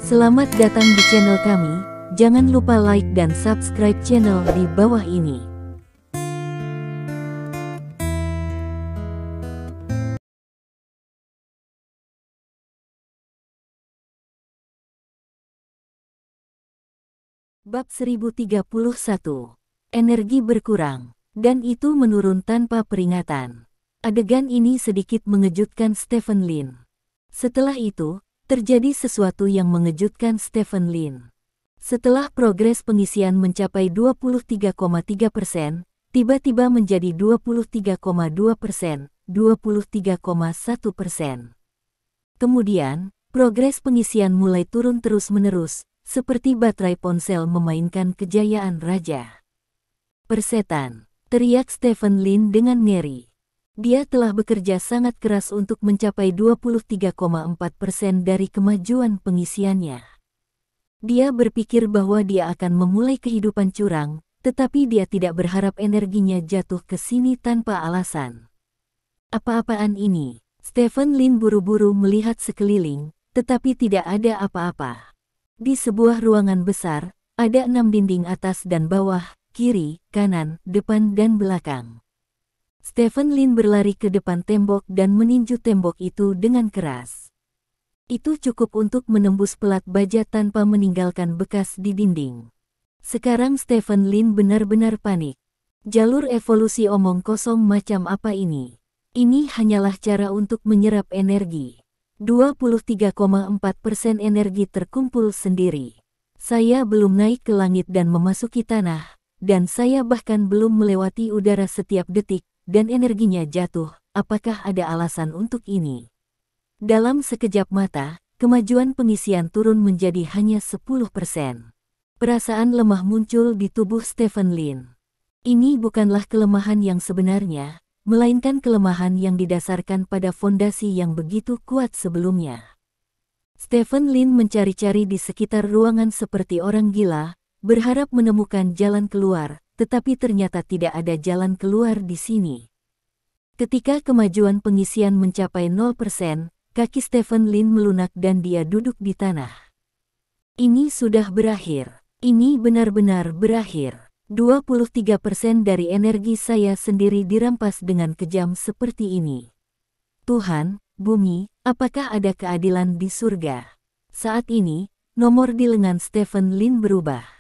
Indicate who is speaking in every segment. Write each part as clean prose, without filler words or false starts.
Speaker 1: Selamat datang di channel kami, jangan lupa like dan subscribe channel di bawah ini. Bab 1031. Energi berkurang, dan itu menurun tanpa peringatan. Adegan ini sedikit mengejutkan Stephen Lin. Setelah itu, terjadi sesuatu yang mengejutkan Stephen Lin. Setelah progres pengisian mencapai 23,3%, tiba-tiba menjadi 23,2%, 23,1%. Kemudian, progres pengisian mulai turun terus-menerus, seperti baterai ponsel memainkan kejayaan raja. "Persetan!" teriak Stephen Lin dengan ngeri. Dia telah bekerja sangat keras untuk mencapai 23,4% dari kemajuan pengisiannya. Dia berpikir bahwa dia akan memulai kehidupan curang, tetapi dia tidak berharap energinya jatuh ke sini tanpa alasan. Apa-apaan ini? Stephen Lin buru-buru melihat sekeliling, tetapi tidak ada apa-apa. Di sebuah ruangan besar, ada 6 dinding atas dan bawah, kiri, kanan, depan dan belakang. Stephen Lin berlari ke depan tembok dan meninju tembok itu dengan keras. Itu cukup untuk menembus pelat baja tanpa meninggalkan bekas di dinding. Sekarang Stephen Lin benar-benar panik. Jalur evolusi omong kosong macam apa ini? Ini hanyalah cara untuk menyerap energi. 23,4% energi terkumpul sendiri. Saya belum naik ke langit dan memasuki tanah, dan saya bahkan belum melewati udara setiap detik, dan energinya jatuh. Apakah ada alasan untuk ini? Dalam sekejap mata, kemajuan pengisian turun menjadi hanya 10%. Perasaan lemah muncul di tubuh Stephen Lin. Ini bukanlah kelemahan yang sebenarnya, melainkan kelemahan yang didasarkan pada fondasi yang begitu kuat sebelumnya. Stephen Lin mencari-cari di sekitar ruangan seperti orang gila, berharap menemukan jalan keluar, tetapi ternyata tidak ada jalan keluar di sini. Ketika kemajuan pengisian mencapai 0%, kaki Stephen Lin melunak dan dia duduk di tanah. Ini sudah berakhir. Ini benar-benar berakhir. 23% dari energi saya sendiri dirampas dengan kejam seperti ini. Tuhan, bumi, apakah ada keadilan di surga? Saat ini, nomor di lengan Stephen Lin berubah.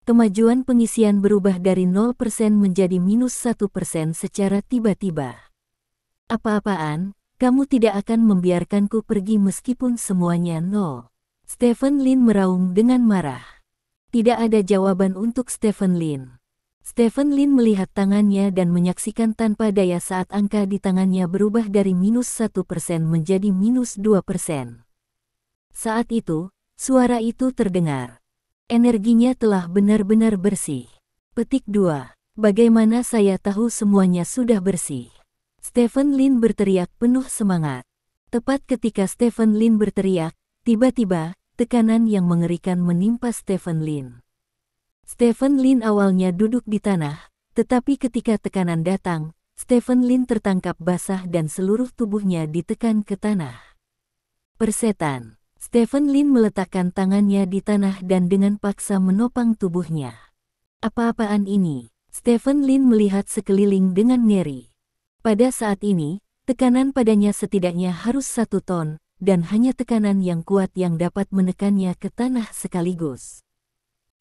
Speaker 1: Kemajuan pengisian berubah dari 0% menjadi -1% secara tiba-tiba. Apa-apaan, kamu tidak akan membiarkanku pergi meskipun semuanya nol. Stephen Lin meraung dengan marah. Tidak ada jawaban untuk Stephen Lin. Stephen Lin melihat tangannya dan menyaksikan tanpa daya saat angka di tangannya berubah dari -1% menjadi -2%. Saat itu, suara itu terdengar. Energinya telah benar-benar bersih. Petik 2. Bagaimana saya tahu semuanya sudah bersih? Stephen Lin berteriak penuh semangat. Tepat ketika Stephen Lin berteriak, tiba-tiba, tekanan yang mengerikan menimpa Stephen Lin. Stephen Lin awalnya duduk di tanah, tetapi ketika tekanan datang, Stephen Lin tertangkap basah dan seluruh tubuhnya ditekan ke tanah. Persetan! Stephen Lin meletakkan tangannya di tanah dan dengan paksa menopang tubuhnya. Apa-apaan ini? Stephen Lin melihat sekeliling dengan ngeri. Pada saat ini, tekanan padanya setidaknya harus 1 ton, dan hanya tekanan yang kuat yang dapat menekannya ke tanah sekaligus.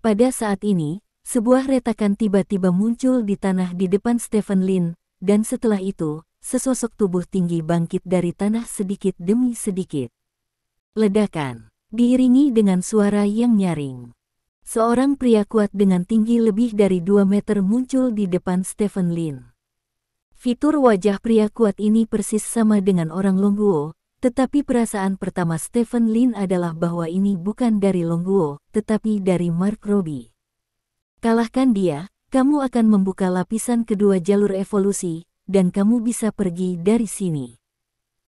Speaker 1: Pada saat ini, sebuah retakan tiba-tiba muncul di tanah di depan Stephen Lin, dan setelah itu, sesosok tubuh tinggi bangkit dari tanah sedikit demi sedikit. Ledakan, diiringi dengan suara yang nyaring. Seorang pria kuat dengan tinggi lebih dari 2 meter muncul di depan Stephen Lin. Fitur wajah pria kuat ini persis sama dengan orang Longguo, tetapi perasaan pertama Stephen Lin adalah bahwa ini bukan dari Longguo, tetapi dari Mark Robbie. Kalahkan dia, kamu akan membuka lapisan kedua jalur evolusi, dan kamu bisa pergi dari sini.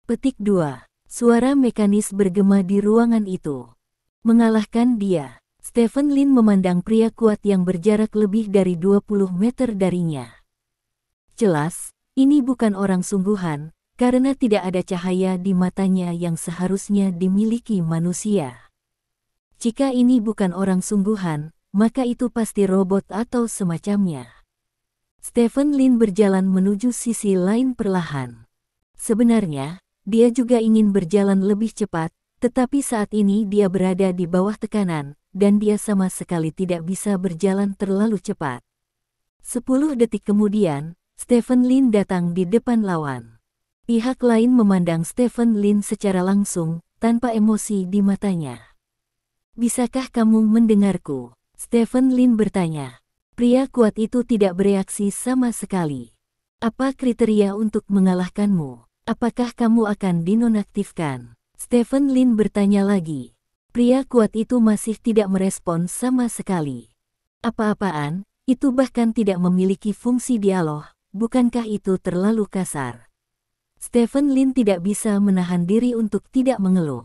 Speaker 1: Petik 2. Suara mekanis bergema di ruangan itu. Mengalahkan dia, Stephen Lin memandang pria kuat yang berjarak lebih dari 20 meter darinya. Jelas, ini bukan orang sungguhan, karena tidak ada cahaya di matanya yang seharusnya dimiliki manusia. Jika ini bukan orang sungguhan, maka itu pasti robot atau semacamnya. Stephen Lin berjalan menuju sisi lain perlahan. Sebenarnya, dia juga ingin berjalan lebih cepat, tetapi saat ini dia berada di bawah tekanan, dan dia sama sekali tidak bisa berjalan terlalu cepat. 10 detik kemudian, Stephen Lin datang di depan lawan. Pihak lain memandang Stephen Lin secara langsung, tanpa emosi di matanya. "Bisakah kamu mendengarku?" Stephen Lin bertanya. Pria kuat itu tidak bereaksi sama sekali. "Apa kriteria untuk mengalahkanmu? Apakah kamu akan dinonaktifkan?" Stephen Lin bertanya lagi. Pria kuat itu masih tidak merespon sama sekali. "Apa-apaan, itu bahkan tidak memiliki fungsi dialog, bukankah itu terlalu kasar?" Stephen Lin tidak bisa menahan diri untuk tidak mengeluh.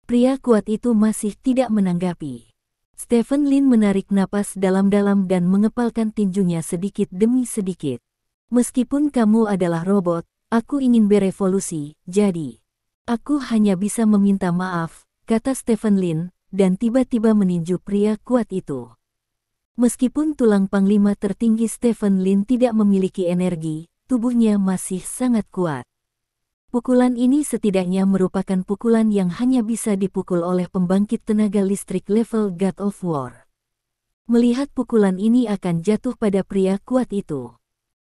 Speaker 1: Pria kuat itu masih tidak menanggapi. Stephen Lin menarik napas dalam-dalam dan mengepalkan tinjunya sedikit demi sedikit. "Meskipun kamu adalah robot, aku ingin berevolusi, jadi aku hanya bisa meminta maaf," kata Stephen Lin, dan tiba-tiba meninju pria kuat itu. Meskipun tulang panglima tertinggi Stephen Lin tidak memiliki energi, tubuhnya masih sangat kuat. Pukulan ini setidaknya merupakan pukulan yang hanya bisa dipukul oleh pembangkit tenaga listrik level God of War. Melihat pukulan ini akan jatuh pada pria kuat itu.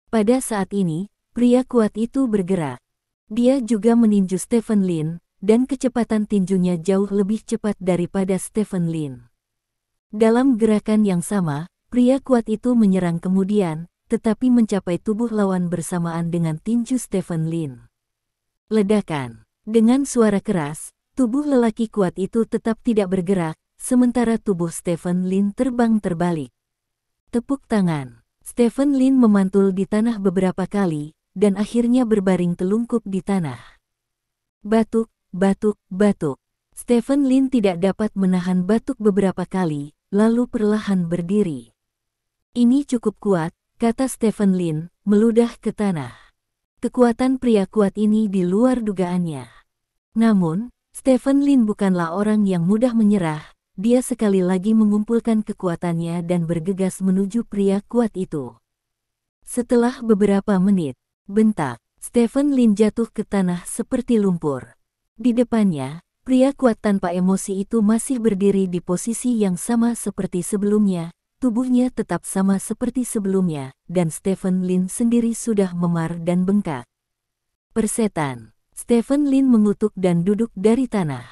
Speaker 1: Pada saat ini, pria kuat itu bergerak. Dia juga meninju Stephen Lin, dan kecepatan tinjunya jauh lebih cepat daripada Stephen Lin. Dalam gerakan yang sama, pria kuat itu menyerang kemudian, tetapi mencapai tubuh lawan bersamaan dengan tinju Stephen Lin. Ledakan. Dengan suara keras, tubuh lelaki kuat itu tetap tidak bergerak, sementara tubuh Stephen Lin terbang terbalik. Tepuk tangan. Stephen Lin memantul di tanah beberapa kali, dan akhirnya berbaring telungkup di tanah. Batuk, batuk, batuk. Stephen Lin tidak dapat menahan batuk beberapa kali, lalu perlahan berdiri. "Ini cukup kuat," kata Stephen Lin, meludah ke tanah. Kekuatan pria kuat ini di luar dugaannya. Namun, Stephen Lin bukanlah orang yang mudah menyerah. Dia sekali lagi mengumpulkan kekuatannya dan bergegas menuju pria kuat itu. Setelah beberapa menit, bentak, Stephen Lin jatuh ke tanah seperti lumpur. Di depannya, pria kuat tanpa emosi itu masih berdiri di posisi yang sama seperti sebelumnya. Tubuhnya tetap sama seperti sebelumnya, dan Stephen Lin sendiri sudah memar dan bengkak. "Persetan." Stephen Lin mengutuk dan duduk dari tanah.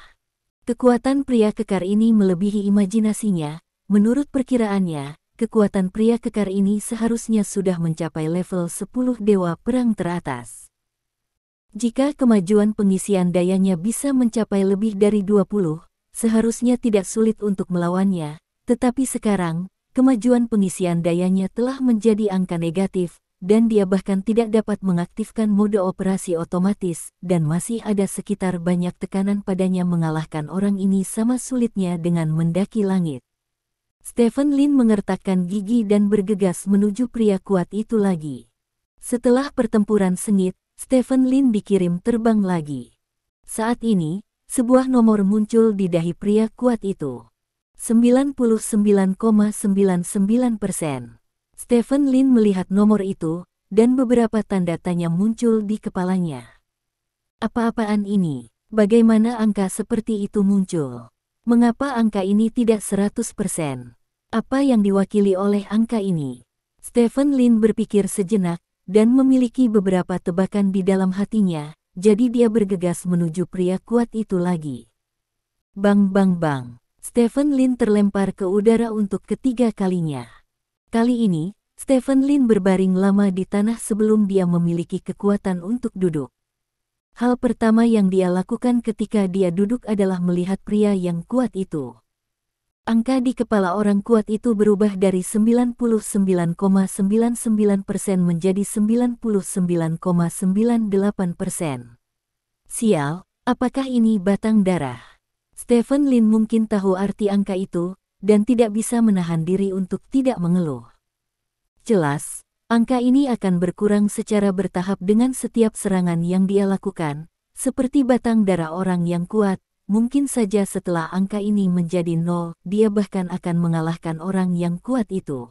Speaker 1: Kekuatan pria kekar ini melebihi imajinasinya. Menurut perkiraannya, kekuatan pria kekar ini seharusnya sudah mencapai level 10 dewa perang teratas. Jika kemajuan pengisian dayanya bisa mencapai lebih dari 20, seharusnya tidak sulit untuk melawannya, tetapi sekarang, kemajuan pengisian dayanya telah menjadi angka negatif, dan dia bahkan tidak dapat mengaktifkan mode operasi otomatis, dan masih ada sekitar banyak tekanan padanya mengalahkan orang ini sama sulitnya dengan mendaki langit. Stephen Lin mengertakkan gigi dan bergegas menuju pria kuat itu lagi. Setelah pertempuran sengit, Stephen Lin dikirim terbang lagi. Saat ini, sebuah nomor muncul di dahi pria kuat itu. 99,99%. Stephen Lin melihat nomor itu, dan beberapa tanda tanya muncul di kepalanya. Apa-apaan ini? Bagaimana angka seperti itu muncul? Mengapa angka ini tidak 100%? Apa yang diwakili oleh angka ini? Stephen Lin berpikir sejenak, dan memiliki beberapa tebakan di dalam hatinya, jadi dia bergegas menuju pria kuat itu lagi. Bang bang bang. Stephen Lin terlempar ke udara untuk ketiga kalinya. Kali ini, Stephen Lin berbaring lama di tanah sebelum dia memiliki kekuatan untuk duduk. Hal pertama yang dia lakukan ketika dia duduk adalah melihat pria yang kuat itu. Angka di kepala orang kuat itu berubah dari 99,99% menjadi 99,98%. Sial, apakah ini batang darah? Stephen Lin mungkin tahu arti angka itu, dan tidak bisa menahan diri untuk tidak mengeluh. Jelas, angka ini akan berkurang secara bertahap dengan setiap serangan yang dia lakukan, seperti batang darah orang yang kuat, mungkin saja setelah angka ini menjadi 0, dia bahkan akan mengalahkan orang yang kuat itu.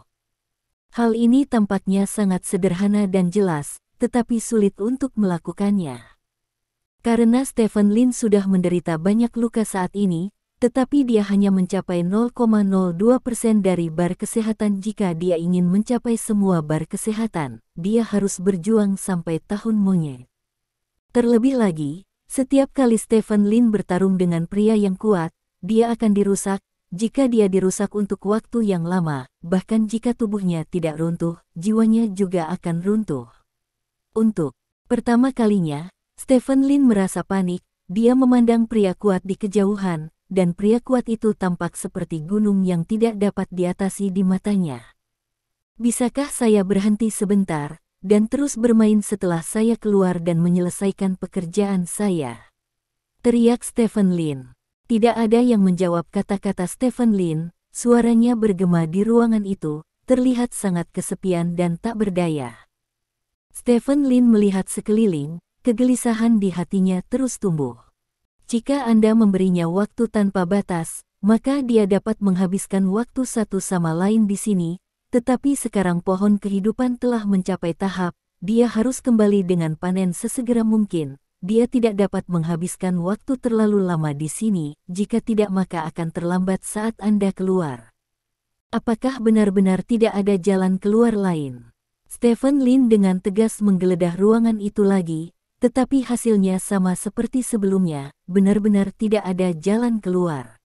Speaker 1: Hal ini tampaknya sangat sederhana dan jelas, tetapi sulit untuk melakukannya. Karena Stephen Lin sudah menderita banyak luka saat ini, tetapi dia hanya mencapai 0,02% dari bar kesehatan. Jika dia ingin mencapai semua bar kesehatan, dia harus berjuang sampai tahun monyet. Terlebih lagi, setiap kali Stephen Lin bertarung dengan pria yang kuat, dia akan dirusak. Jika dia dirusak untuk waktu yang lama, bahkan jika tubuhnya tidak runtuh, jiwanya juga akan runtuh. Untuk pertama kalinya, Stephen Lin merasa panik. Dia memandang pria kuat di kejauhan, dan pria kuat itu tampak seperti gunung yang tidak dapat diatasi di matanya. Bisakah saya berhenti sebentar, dan terus bermain setelah saya keluar dan menyelesaikan pekerjaan saya? Teriak Stephen Lin. Tidak ada yang menjawab kata-kata Stephen Lin, suaranya bergema di ruangan itu, terlihat sangat kesepian dan tak berdaya. Stephen Lin melihat sekeliling, kegelisahan di hatinya terus tumbuh. Jika Anda memberinya waktu tanpa batas, maka dia dapat menghabiskan waktu satu sama lain di sini, tetapi sekarang pohon kehidupan telah mencapai tahap, dia harus kembali dengan panen sesegera mungkin. Dia tidak dapat menghabiskan waktu terlalu lama di sini, jika tidak maka akan terlambat saat Anda keluar. Apakah benar-benar tidak ada jalan keluar lain? Stephen Lin dengan tegas menggeledah ruangan itu lagi, tetapi hasilnya sama seperti sebelumnya, benar-benar tidak ada jalan keluar.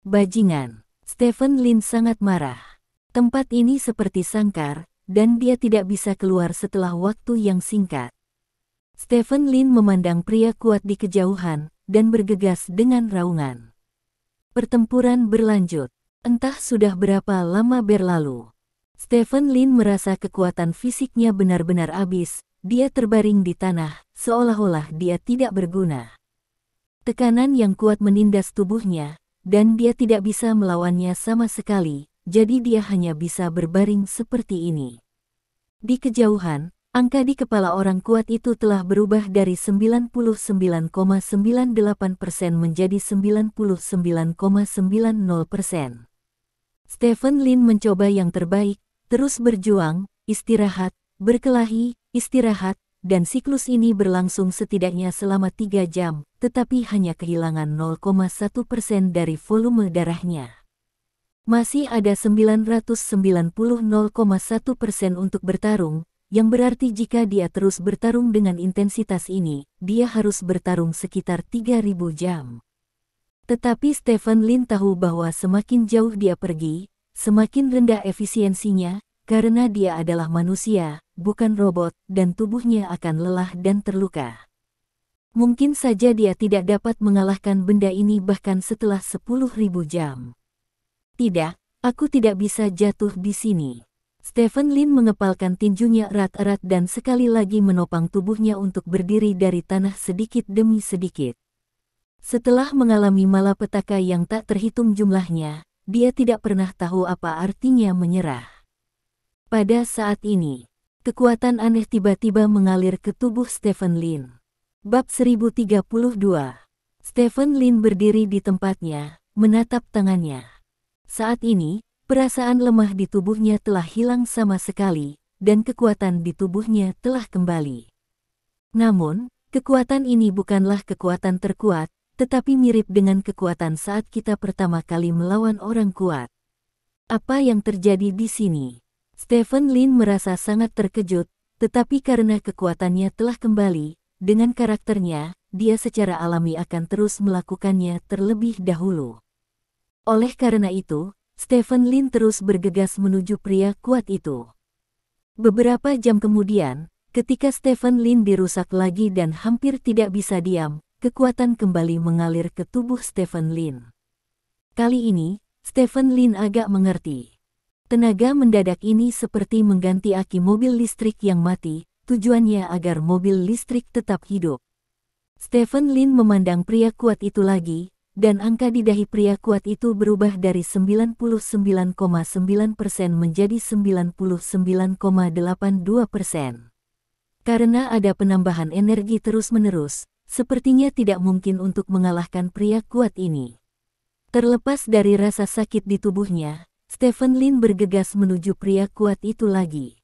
Speaker 1: Bajingan, Stephen Lin sangat marah. Tempat ini seperti sangkar, dan dia tidak bisa keluar setelah waktu yang singkat. Stephen Lin memandang pria kuat di kejauhan, dan bergegas dengan raungan. Pertempuran berlanjut. Entah sudah berapa lama berlalu. Stephen Lin merasa kekuatan fisiknya benar-benar habis. Dia terbaring di tanah, seolah-olah dia tidak berguna. Tekanan yang kuat menindas tubuhnya, dan dia tidak bisa melawannya sama sekali, jadi dia hanya bisa berbaring seperti ini. Di kejauhan, angka di kepala orang kuat itu telah berubah dari 99,98% menjadi 99,90%. Stephen Lin mencoba yang terbaik, terus berjuang, istirahat, berkelahi, istirahat, dan siklus ini berlangsung setidaknya selama 3 jam, tetapi hanya kehilangan 0,1% dari volume darahnya. Masih ada 990,1% untuk bertarung, yang berarti jika dia terus bertarung dengan intensitas ini, dia harus bertarung sekitar 3.000 jam. Tetapi Stephen Lin tahu bahwa semakin jauh dia pergi, semakin rendah efisiensinya, karena dia adalah manusia, bukan robot, dan tubuhnya akan lelah dan terluka. Mungkin saja dia tidak dapat mengalahkan benda ini bahkan setelah 10.000 jam. Tidak, aku tidak bisa jatuh di sini. Stephen Lin mengepalkan tinjunya erat-erat dan sekali lagi menopang tubuhnya untuk berdiri dari tanah sedikit demi sedikit. Setelah mengalami malapetaka yang tak terhitung jumlahnya, dia tidak pernah tahu apa artinya menyerah. Pada saat ini, kekuatan aneh tiba-tiba mengalir ke tubuh Stephen Lin. Bab 1032. Stephen Lin berdiri di tempatnya, menatap tangannya. Saat ini, perasaan lemah di tubuhnya telah hilang sama sekali, dan kekuatan di tubuhnya telah kembali. Namun, kekuatan ini bukanlah kekuatan terkuat, tetapi mirip dengan kekuatan saat kita pertama kali melawan orang kuat. Apa yang terjadi di sini? Stephen Lin merasa sangat terkejut, tetapi karena kekuatannya telah kembali, dengan karakternya, dia secara alami akan terus melakukannya terlebih dahulu. Oleh karena itu, Stephen Lin terus bergegas menuju pria kuat itu. Beberapa jam kemudian, ketika Stephen Lin dirusak lagi dan hampir tidak bisa diam, kekuatan kembali mengalir ke tubuh Stephen Lin. Kali ini, Stephen Lin agak mengerti. Tenaga mendadak ini seperti mengganti aki mobil listrik yang mati, tujuannya agar mobil listrik tetap hidup. Stephen Lin memandang pria kuat itu lagi, dan angka di dahi pria kuat itu berubah dari 99,9% menjadi 99,82%. Karena ada penambahan energi terus-menerus, sepertinya tidak mungkin untuk mengalahkan pria kuat ini. Terlepas dari rasa sakit di tubuhnya, Stephen Lin bergegas menuju pria kuat itu lagi.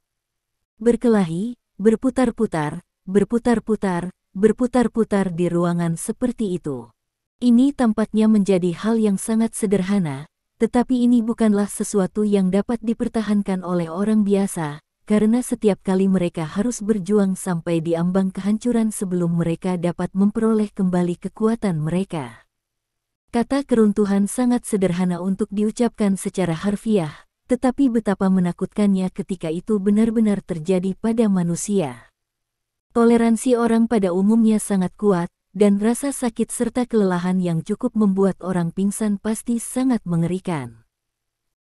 Speaker 1: Berkelahi, berputar-putar, berputar-putar, berputar-putar di ruangan seperti itu. Ini tampaknya menjadi hal yang sangat sederhana, tetapi ini bukanlah sesuatu yang dapat dipertahankan oleh orang biasa, karena setiap kali mereka harus berjuang sampai di ambang kehancuran sebelum mereka dapat memperoleh kembali kekuatan mereka. Kata keruntuhan sangat sederhana untuk diucapkan secara harfiah, tetapi betapa menakutkannya ketika itu benar-benar terjadi pada manusia. Toleransi orang pada umumnya sangat kuat, dan rasa sakit serta kelelahan yang cukup membuat orang pingsan pasti sangat mengerikan.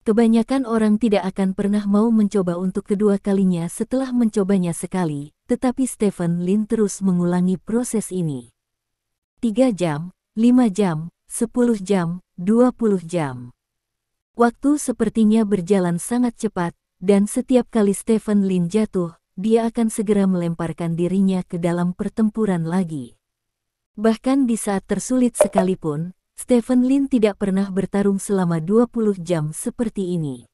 Speaker 1: Kebanyakan orang tidak akan pernah mau mencoba untuk kedua kalinya setelah mencobanya sekali, tetapi Stephen Lin terus mengulangi proses ini. 3 jam, 5 jam, 10 jam, 20 jam. Waktu sepertinya berjalan sangat cepat, dan setiap kali Stephen Lin jatuh, dia akan segera melemparkan dirinya ke dalam pertempuran lagi. Bahkan di saat tersulit sekalipun, Stephen Lin tidak pernah bertarung selama 20 jam seperti ini.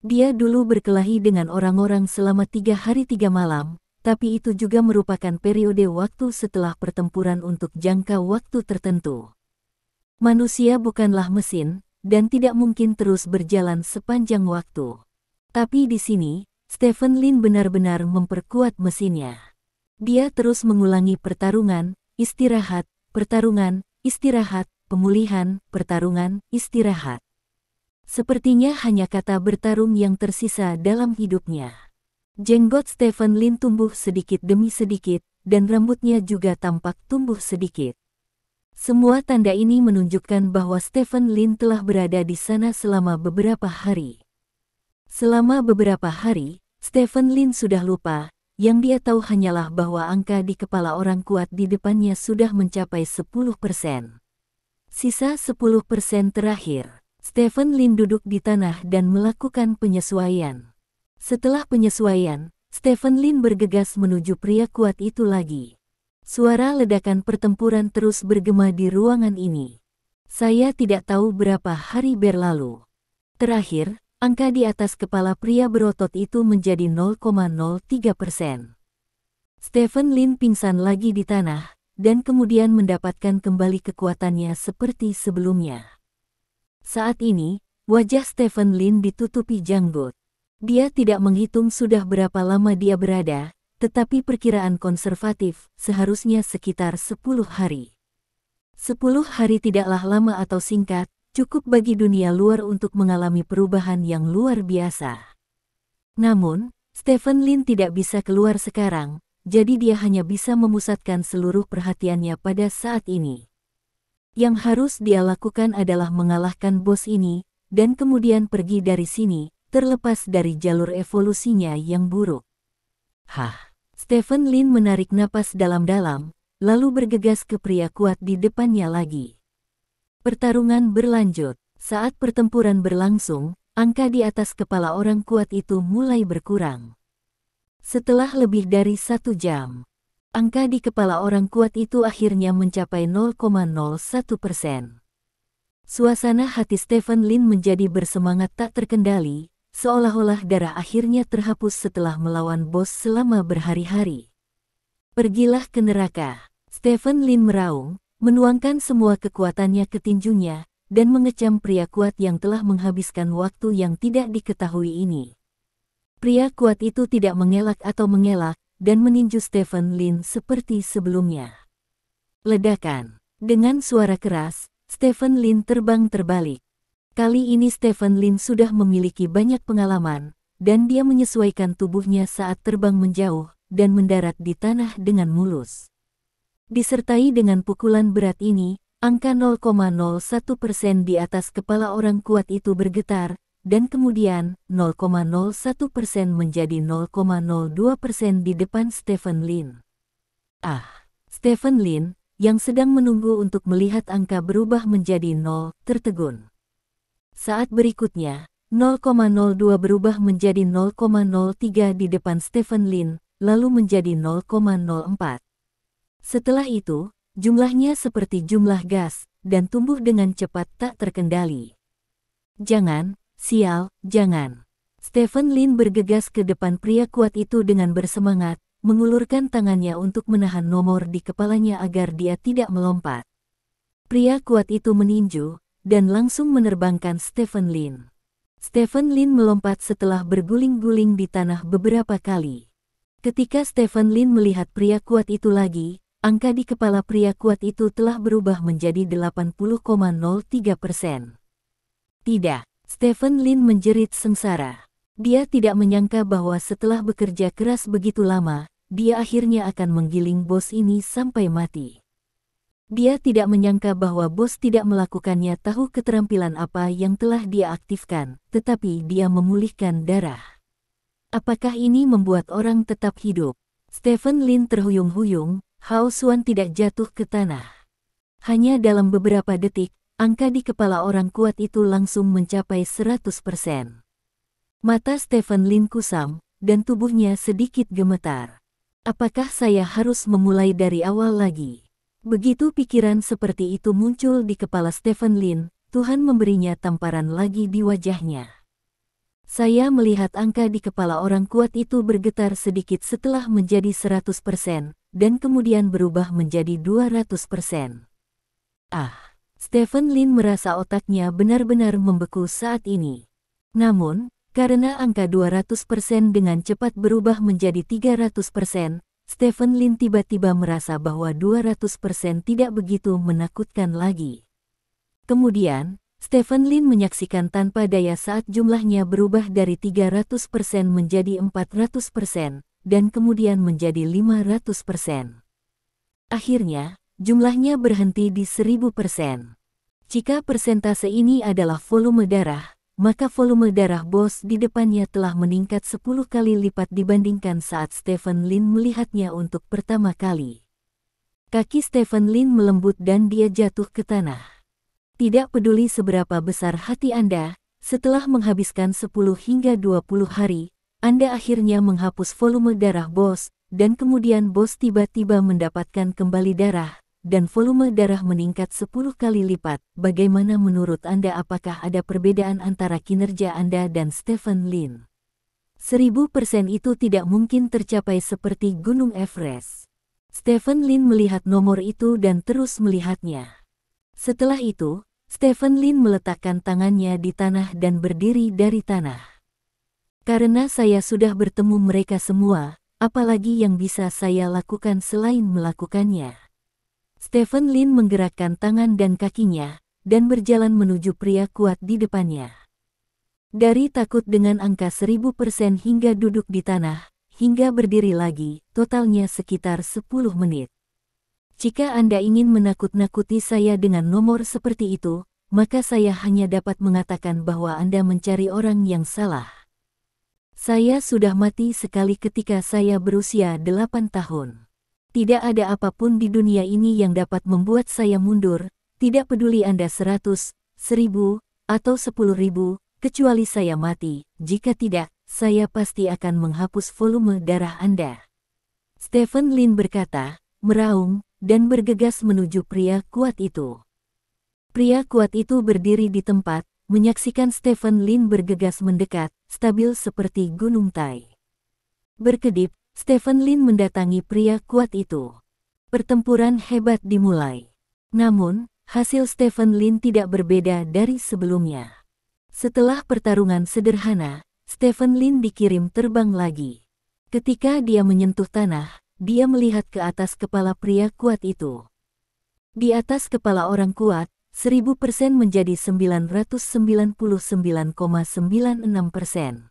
Speaker 1: Dia dulu berkelahi dengan orang-orang selama 3 hari 3 malam, tapi itu juga merupakan periode waktu setelah pertempuran untuk jangka waktu tertentu. Manusia bukanlah mesin, dan tidak mungkin terus berjalan sepanjang waktu. Tapi di sini, Stephen Lin benar-benar memperkuat mesinnya. Dia terus mengulangi pertarungan, istirahat, pertarungan, istirahat, pemulihan, pertarungan, istirahat. Sepertinya hanya kata bertarung yang tersisa dalam hidupnya. Jenggot Stephen Lin tumbuh sedikit demi sedikit, dan rambutnya juga tampak tumbuh sedikit. Semua tanda ini menunjukkan bahwa Stephen Lin telah berada di sana selama beberapa hari. Selama beberapa hari, Stephen Lin sudah lupa, yang dia tahu hanyalah bahwa angka di kepala orang kuat di depannya sudah mencapai 10%. Sisa 10% terakhir, Stephen Lin duduk di tanah dan melakukan penyesuaian. Setelah penyesuaian, Stephen Lin bergegas menuju pria kuat itu lagi. Suara ledakan pertempuran terus bergema di ruangan ini. Saya tidak tahu berapa hari berlalu. Terakhir, angka di atas kepala pria berotot itu menjadi 0,03%. Stephen Lin pingsan lagi di tanah, dan kemudian mendapatkan kembali kekuatannya seperti sebelumnya. Saat ini, wajah Stephen Lin ditutupi janggut. Dia tidak menghitung sudah berapa lama dia berada, tetapi perkiraan konservatif seharusnya sekitar 10 hari. 10 hari tidaklah lama atau singkat, cukup bagi dunia luar untuk mengalami perubahan yang luar biasa. Namun, Stephen Lin tidak bisa keluar sekarang, jadi dia hanya bisa memusatkan seluruh perhatiannya pada saat ini. Yang harus dia lakukan adalah mengalahkan bos ini, dan kemudian pergi dari sini, terlepas dari jalur evolusinya yang buruk. Stephen Lin menarik napas dalam-dalam, lalu bergegas ke pria kuat di depannya lagi. Pertarungan berlanjut. Saat pertempuran berlangsung, angka di atas kepala orang kuat itu mulai berkurang. Setelah lebih dari 1 jam, angka di kepala orang kuat itu akhirnya mencapai 0,01%. Suasana hati Stephen Lin menjadi bersemangat tak terkendali, seolah-olah darah akhirnya terhapus setelah melawan bos selama berhari-hari. Pergilah ke neraka, Stephen Lin meraung, menuangkan semua kekuatannya ke tinjunya, dan mengecam pria kuat yang telah menghabiskan waktu yang tidak diketahui ini. Pria kuat itu tidak mengelak atau mengelak, dan meninju Stephen Lin seperti sebelumnya. Ledakan. Dengan suara keras, Stephen Lin terbang terbalik. Kali ini Stephen Lin sudah memiliki banyak pengalaman, dan dia menyesuaikan tubuhnya saat terbang menjauh, dan mendarat di tanah dengan mulus. Disertai dengan pukulan berat ini, angka 0,01% di atas kepala orang kuat itu bergetar, dan kemudian 0,01% menjadi 0,02% di depan Stephen Lin. Stephen Lin, yang sedang menunggu untuk melihat angka berubah menjadi 0, tertegun. Saat berikutnya, 0,02 berubah menjadi 0,03 di depan Stephen Lin, lalu menjadi 0,04. Setelah itu, Jumlahnya seperti jumlah gas, dan tumbuh dengan cepat tak terkendali. Jangan, sial, jangan. Stephen Lin bergegas ke depan pria kuat itu dengan bersemangat, mengulurkan tangannya untuk menahan nomor di kepalanya agar dia tidak melompat. Pria kuat itu meninju, dan langsung menerbangkan Stephen Lin. Stephen Lin melompat setelah berguling-guling di tanah beberapa kali. Ketika Stephen Lin melihat pria kuat itu lagi, angka di kepala pria kuat itu telah berubah menjadi 80,03%. Tidak, Stephen Lin menjerit sengsara. Dia tidak menyangka bahwa setelah bekerja keras begitu lama, dia akhirnya akan menggiling bos ini sampai mati. Dia tidak menyangka bahwa bos tidak melakukannya tahu keterampilan apa yang telah dia aktifkan, tetapi dia memulihkan darah. Apakah ini membuat orang tetap hidup? Stephen Lin terhuyung-huyung, Hao Xuan tidak jatuh ke tanah. Hanya dalam beberapa detik, angka di kepala orang kuat itu langsung mencapai 100%. Mata Stephen Lin kusam, dan tubuhnya sedikit gemetar. Apakah saya harus memulai dari awal lagi? Begitu pikiran seperti itu muncul di kepala Stephen Lin, Tuhan memberinya tamparan lagi di wajahnya. Saya melihat angka di kepala orang kuat itu bergetar sedikit setelah menjadi 100%, dan kemudian berubah menjadi 200%. Stephen Lin merasa otaknya benar-benar membeku saat ini. Namun, karena angka 200% dengan cepat berubah menjadi 300%, Stephen Lin tiba-tiba merasa bahwa 200% tidak begitu menakutkan lagi. Kemudian, Stephen Lin menyaksikan tanpa daya saat jumlahnya berubah dari 300% menjadi 400%, dan kemudian menjadi 500%. Akhirnya, jumlahnya berhenti di 1000%. Jika persentase ini adalah volume darah, maka volume darah bos di depannya telah meningkat 10 kali lipat dibandingkan saat Stephen Lin melihatnya untuk pertama kali. Kaki Stephen Lin melembut dan dia jatuh ke tanah. Tidak peduli seberapa besar hati Anda, setelah menghabiskan 10 hingga 20 hari, Anda akhirnya menghapus volume darah bos, dan kemudian bos tiba-tiba mendapatkan kembali darah, dan volume darah meningkat 10 kali lipat. Bagaimana menurut Anda, apakah ada perbedaan antara kinerja Anda dan Stephen Lin? 1000% itu tidak mungkin tercapai seperti Gunung Everest. Stephen Lin melihat nomor itu dan terus melihatnya. Setelah itu, Stephen Lin meletakkan tangannya di tanah dan berdiri dari tanah. Karena saya sudah bertemu mereka semua, apalagi yang bisa saya lakukan selain melakukannya? Stephen Lin menggerakkan tangan dan kakinya, dan berjalan menuju pria kuat di depannya. Dari takut dengan angka 1000% hingga duduk di tanah, hingga berdiri lagi, totalnya sekitar 10 menit. Jika Anda ingin menakut-nakuti saya dengan nomor seperti itu, maka saya hanya dapat mengatakan bahwa Anda mencari orang yang salah. Saya sudah mati sekali ketika saya berusia 8 tahun. Tidak ada apapun di dunia ini yang dapat membuat saya mundur, tidak peduli Anda 100, 1000, atau 10.000, kecuali saya mati. Jika tidak, saya pasti akan menghapus volume darah Anda. Stephen Lin berkata, meraung, dan bergegas menuju pria kuat itu. Pria kuat itu berdiri di tempat, menyaksikan Stephen Lin bergegas mendekat, stabil seperti gunung Tai. Berkedip, Stephen Lin mendatangi pria kuat itu. Pertempuran hebat dimulai. Namun, hasil Stephen Lin tidak berbeda dari sebelumnya. Setelah pertarungan sederhana, Stephen Lin dikirim terbang lagi. Ketika dia menyentuh tanah, dia melihat ke atas kepala pria kuat itu. Di atas kepala orang kuat, 1000% menjadi 999,96%.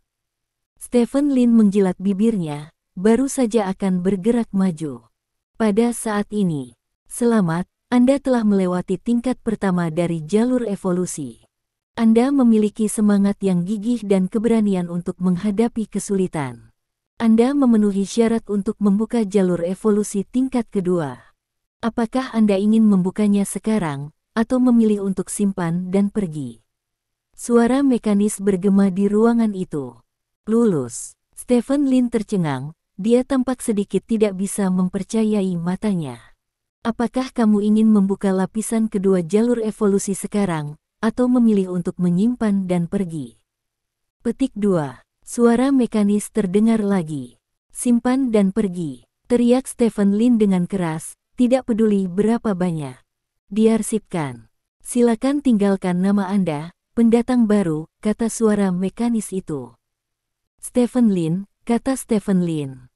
Speaker 1: Stephen Lin menjilat bibirnya, baru saja akan bergerak maju. Pada saat ini, selamat, Anda telah melewati tingkat pertama dari jalur evolusi. Anda memiliki semangat yang gigih dan keberanian untuk menghadapi kesulitan. Anda memenuhi syarat untuk membuka jalur evolusi tingkat kedua. Apakah Anda ingin membukanya sekarang, atau memilih untuk simpan dan pergi? Suara mekanis bergema di ruangan itu. Lulus. Stephen Lin tercengang. Dia tampak sedikit tidak bisa mempercayai matanya. Apakah kamu ingin membuka lapisan kedua jalur evolusi sekarang, atau memilih untuk menyimpan dan pergi? Petik 2. Suara mekanis terdengar lagi. Simpan dan pergi, teriak Stephen Lin dengan keras, tidak peduli berapa banyak. Diarsipkan. Silakan tinggalkan nama Anda, pendatang baru, kata suara mekanis itu. Stephen Lin, kata Stephen Lin.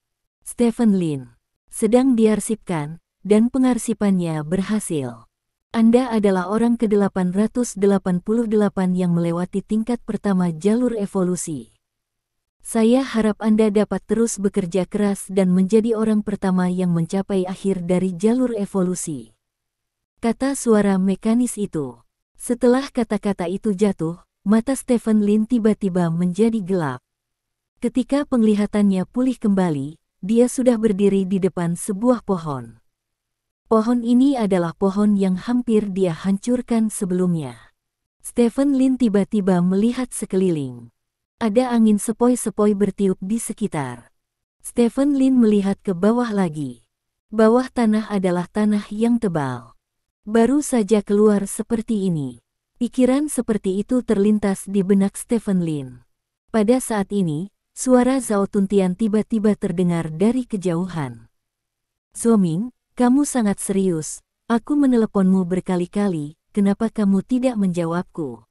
Speaker 1: Stephen Lin. Sedang diarsipkan, dan pengarsipannya berhasil. Anda adalah orang ke-888 yang melewati tingkat pertama jalur evolusi. Saya harap Anda dapat terus bekerja keras dan menjadi orang pertama yang mencapai akhir dari jalur evolusi, kata suara mekanis itu. Setelah kata-kata itu jatuh, mata Stephen Lin tiba-tiba menjadi gelap. Ketika penglihatannya pulih kembali, dia sudah berdiri di depan sebuah pohon. Pohon ini adalah pohon yang hampir dia hancurkan sebelumnya. Stephen Lin tiba-tiba melihat sekeliling. Ada angin sepoi-sepoi bertiup di sekitar. Stephen Lin melihat ke bawah lagi. Bawah tanah adalah tanah yang tebal. Baru saja keluar seperti ini. Pikiran seperti itu terlintas di benak Stephen Lin. Pada saat ini, suara Zhao Tuntian tiba-tiba terdengar dari kejauhan. Zoming, kamu sangat serius. Aku meneleponmu berkali-kali, kenapa kamu tidak menjawabku?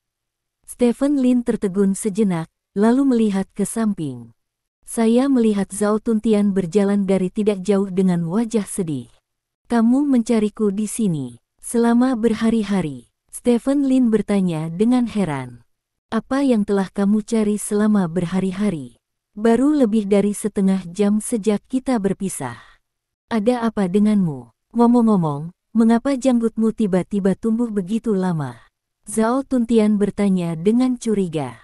Speaker 1: Stephen Lin tertegun sejenak, lalu melihat ke samping. Saya melihat Zhao Tuntian berjalan dari tidak jauh dengan wajah sedih. Kamu mencariku di sini selama berhari-hari. Stephen Lin bertanya dengan heran. Apa yang telah kamu cari selama berhari-hari? Baru lebih dari setengah jam sejak kita berpisah. Ada apa denganmu? Ngomong-ngomong, mengapa janggutmu tiba-tiba tumbuh begitu lama? Zhao Tuntian bertanya dengan curiga.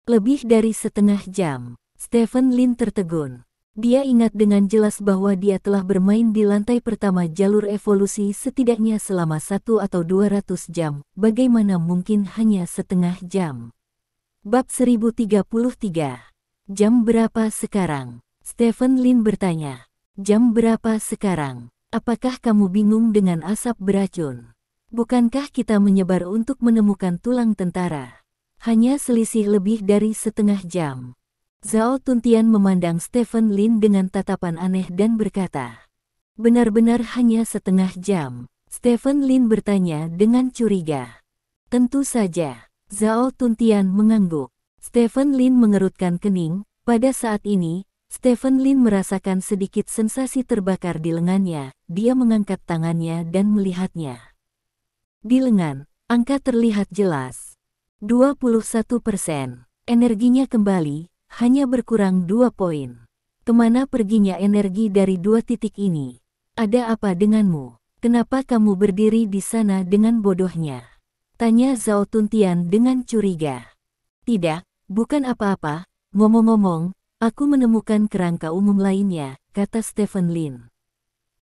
Speaker 1: Lebih dari setengah jam, Stephen Lin tertegun. Dia ingat dengan jelas bahwa dia telah bermain di lantai pertama jalur evolusi setidaknya selama 1 atau 200 jam, bagaimana mungkin hanya setengah jam? Bab 1033. Jam berapa sekarang? Stephen Lin bertanya. Jam berapa sekarang? Apakah kamu bingung dengan asap beracun? Bukankah kita menyebar untuk menemukan tulang tentara? Hanya selisih lebih dari setengah jam. Zhao Tuntian memandang Stephen Lin dengan tatapan aneh dan berkata, benar-benar hanya setengah jam? Stephen Lin bertanya dengan curiga. Tentu saja. Zhao Tuntian mengangguk. Stephen Lin mengerutkan kening. Pada saat ini, Stephen Lin merasakan sedikit sensasi terbakar di lengannya. Dia mengangkat tangannya dan melihatnya. Di lengan, angka terlihat jelas. 21%. Energinya kembali, hanya berkurang 2 poin. Kemana perginya energi dari 2 titik ini? Ada apa denganmu? Kenapa kamu berdiri di sana dengan bodohnya? Tanya Zhao Tuntian dengan curiga. Tidak, bukan apa-apa. Ngomong-ngomong, aku menemukan kerangka umum lainnya, kata Stephen Lin.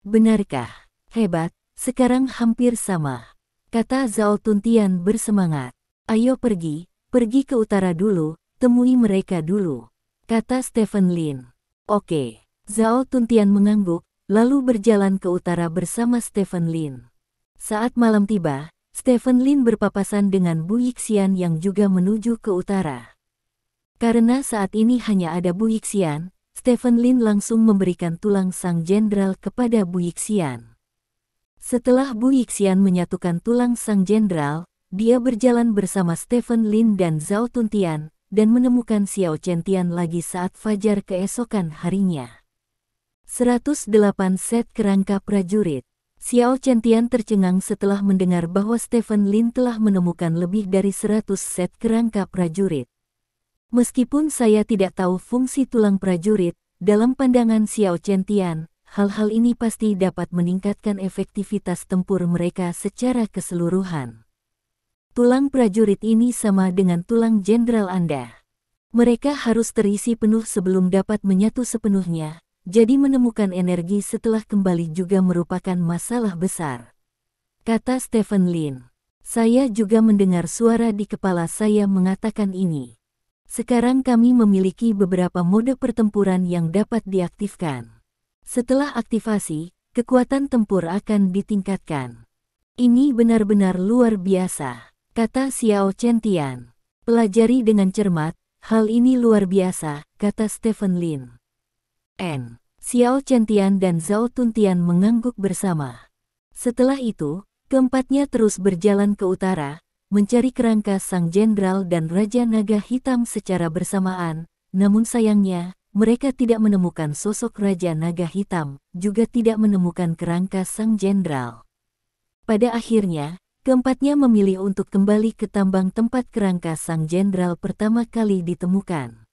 Speaker 1: Benarkah? Hebat, sekarang hampir sama, kata Zhao Tuntian bersemangat. Ayo pergi ke utara dulu, temui mereka dulu, kata Stephen Lin. Oke. Zhao Tuntian mengangguk, lalu berjalan ke utara bersama Stephen Lin. Saat malam tiba, Stephen Lin berpapasan dengan Bu Yixian yang juga menuju ke utara. Karena saat ini hanya ada Bu Yixian, Stephen Lin langsung memberikan tulang sang jenderal kepada Bu Yixian. Setelah Bu Yixian menyatukan tulang sang jenderal, dia berjalan bersama Stephen Lin dan Zhao Tuntian, dan menemukan Xiao Chentian lagi saat fajar keesokan harinya. 108 set kerangka prajurit. Xiao Chentian tercengang setelah mendengar bahwa Stephen Lin telah menemukan lebih dari 100 set kerangka prajurit. Meskipun saya tidak tahu fungsi tulang prajurit, dalam pandangan Xiao Chentian, hal-hal ini pasti dapat meningkatkan efektivitas tempur mereka secara keseluruhan. Tulang prajurit ini sama dengan tulang jenderal Anda. Mereka harus terisi penuh sebelum dapat menyatu sepenuhnya, jadi menemukan energi setelah kembali juga merupakan masalah besar, kata Stephen Lin. Saya juga mendengar suara di kepala saya mengatakan ini. Sekarang kami memiliki beberapa mode pertempuran yang dapat diaktifkan. Setelah aktivasi, kekuatan tempur akan ditingkatkan. Ini benar-benar luar biasa, kata Xiao Chentian. Pelajari dengan cermat, hal ini luar biasa, kata Stephen Lin. Xiao Chentian dan Zhao Tuntian mengangguk bersama. Setelah itu, keempatnya terus berjalan ke utara, mencari kerangka Sang Jenderal dan Raja Naga Hitam secara bersamaan, namun sayangnya, mereka tidak menemukan sosok Raja Naga Hitam, juga tidak menemukan kerangka Sang Jenderal. Pada akhirnya, keempatnya memilih untuk kembali ke tambang tempat kerangka Sang Jenderal pertama kali ditemukan.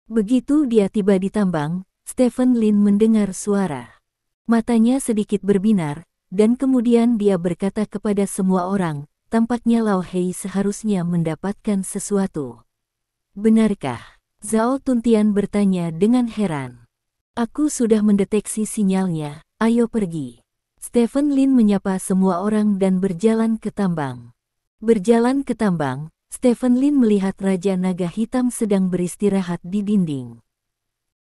Speaker 1: Begitu dia tiba di tambang, Stephen Lin mendengar suara. Matanya sedikit berbinar, dan kemudian dia berkata kepada semua orang, tampaknya Lao Hei seharusnya mendapatkan sesuatu. Benarkah? Zhao Tuntian bertanya dengan heran. Aku sudah mendeteksi sinyalnya, ayo pergi. Stephen Lin menyapa semua orang dan berjalan ke tambang. Berjalan ke tambang, Stephen Lin melihat Raja Naga Hitam sedang beristirahat di dinding.